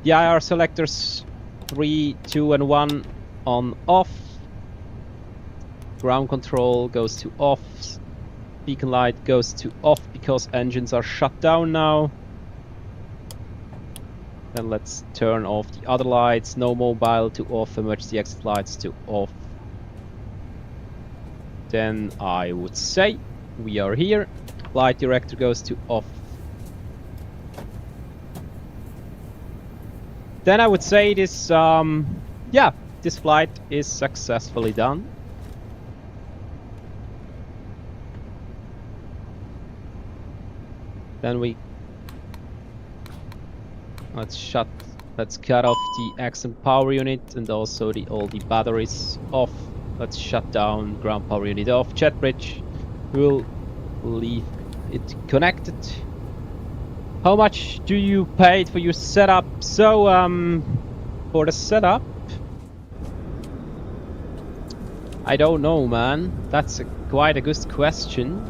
The IR selectors 3, 2 and 1 on off. Ground control goes to off. Beacon light goes to off because engines are shut down now. Then let's turn off the other lights. No mobile to off, emergency exit lights to off. Then I would say we are here. Flight director goes to off. Then I would say this, yeah, this flight is successfully done. Then let's cut off the XM power unit and also all the batteries off. Let's shut down ground power unit off. Jet bridge, we'll leave it connected. How much do you pay for your setup? So, for the setup, I don't know, man. That's quite a good question.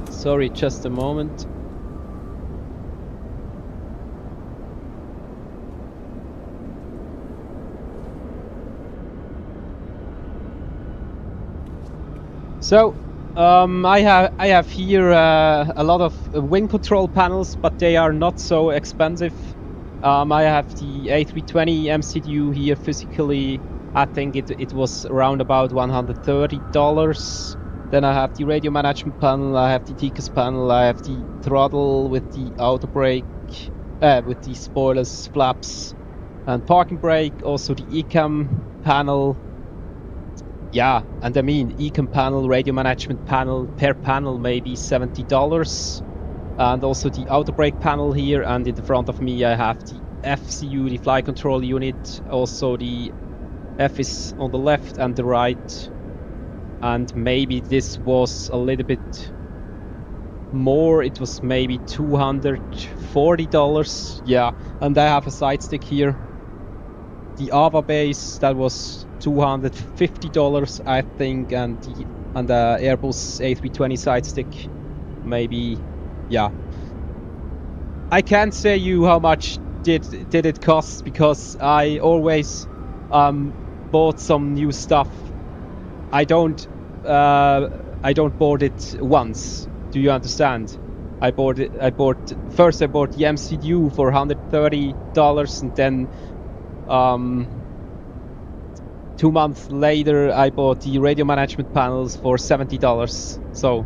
Sorry, just a moment. So, I have here a lot of wing control panels, but they are not so expensive. I have the A320 MCU here physically. I think it was around about $130. Then I have the radio management panel, I have the TCAS panel, I have the throttle with the auto brake, with the spoilers, flaps, and parking brake. Also the ECAM panel. Yeah, and I mean, ECAM panel, radio management panel, per panel maybe $70. And also the auto brake panel here, and in the front of me I have the FCU, the flight control unit. Also the F is on the left and the right. And maybe this was a little bit more, it was maybe $240. Yeah, and I have a side stick here. The AVA base, that was $250, I think, and the Airbus A320 side stick, maybe, yeah. I can't say you how much did it cost, because I always bought some new stuff. I don't bought it once. Do you understand? First I bought the MCU for $130, and then 2 months later I bought the radio management panels for $70. So,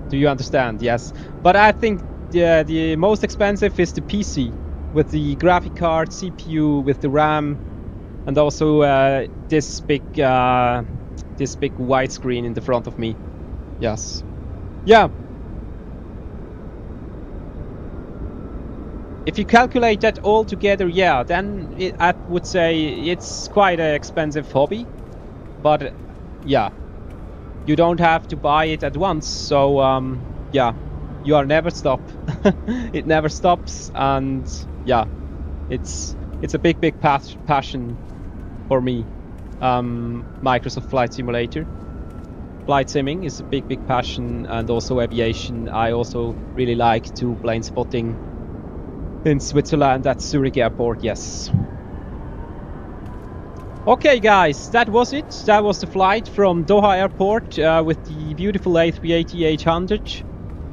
do you understand? Yes. But I think the most expensive is the PC with the graphic card, CPU, with the RAM, and also this big widescreen in the front of me. Yes. Yeah. If you calculate that all together, yeah, then I would say it's quite an expensive hobby. But yeah, you don't have to buy it at once. So yeah, you are never stop. It never stops, and yeah, it's a big passion for me. Microsoft Flight Simulator. Flight simming is a big passion, and also aviation. I also really like to plane spotting in Switzerland at Zurich Airport, yes. Okay guys, that was it. That was the flight from Doha Airport with the beautiful A380-800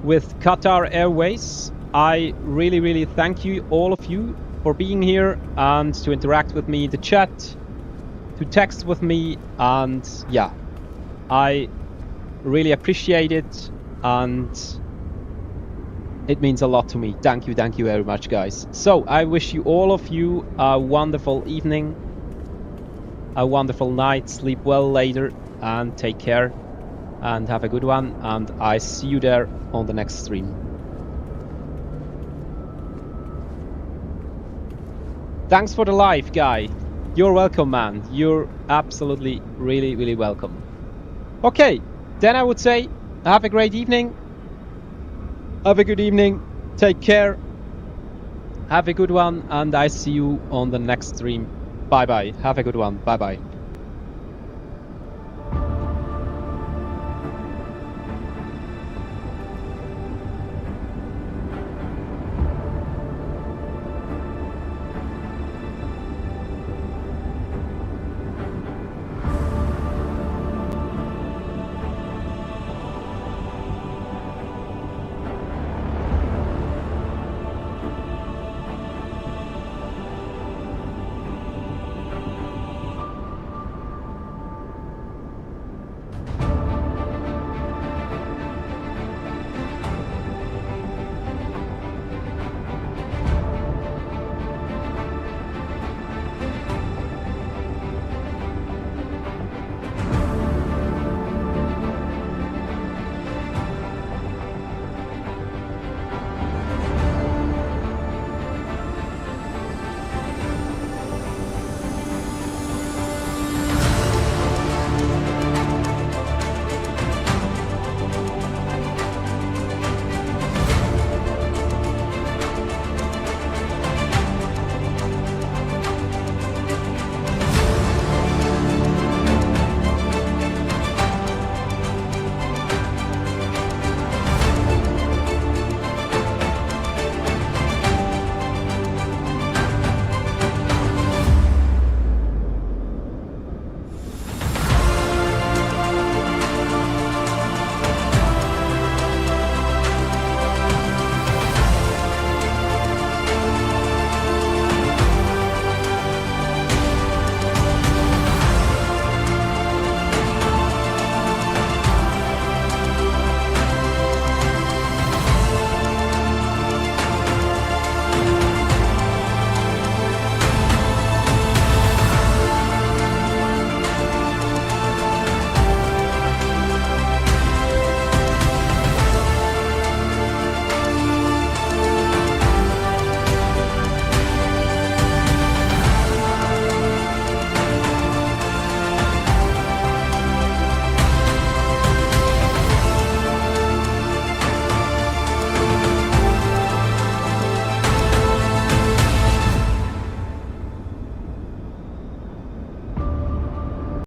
with Qatar Airways. I really thank you, all of you, for being here and to interact with me in the chat, to text with me, and yeah, I really appreciate it, and it means a lot to me. Thank you very much, guys. So I wish you, all of you, a wonderful evening, a wonderful night, sleep well later, and take care, and have a good one, and I see you there on the next stream. Thanks for the live, guy. You're welcome, man. You're absolutely really welcome. Okay, then I would say have a great evening. Have a good evening, take care, have a good one, and I see you on the next stream. Bye bye, have a good one, bye bye.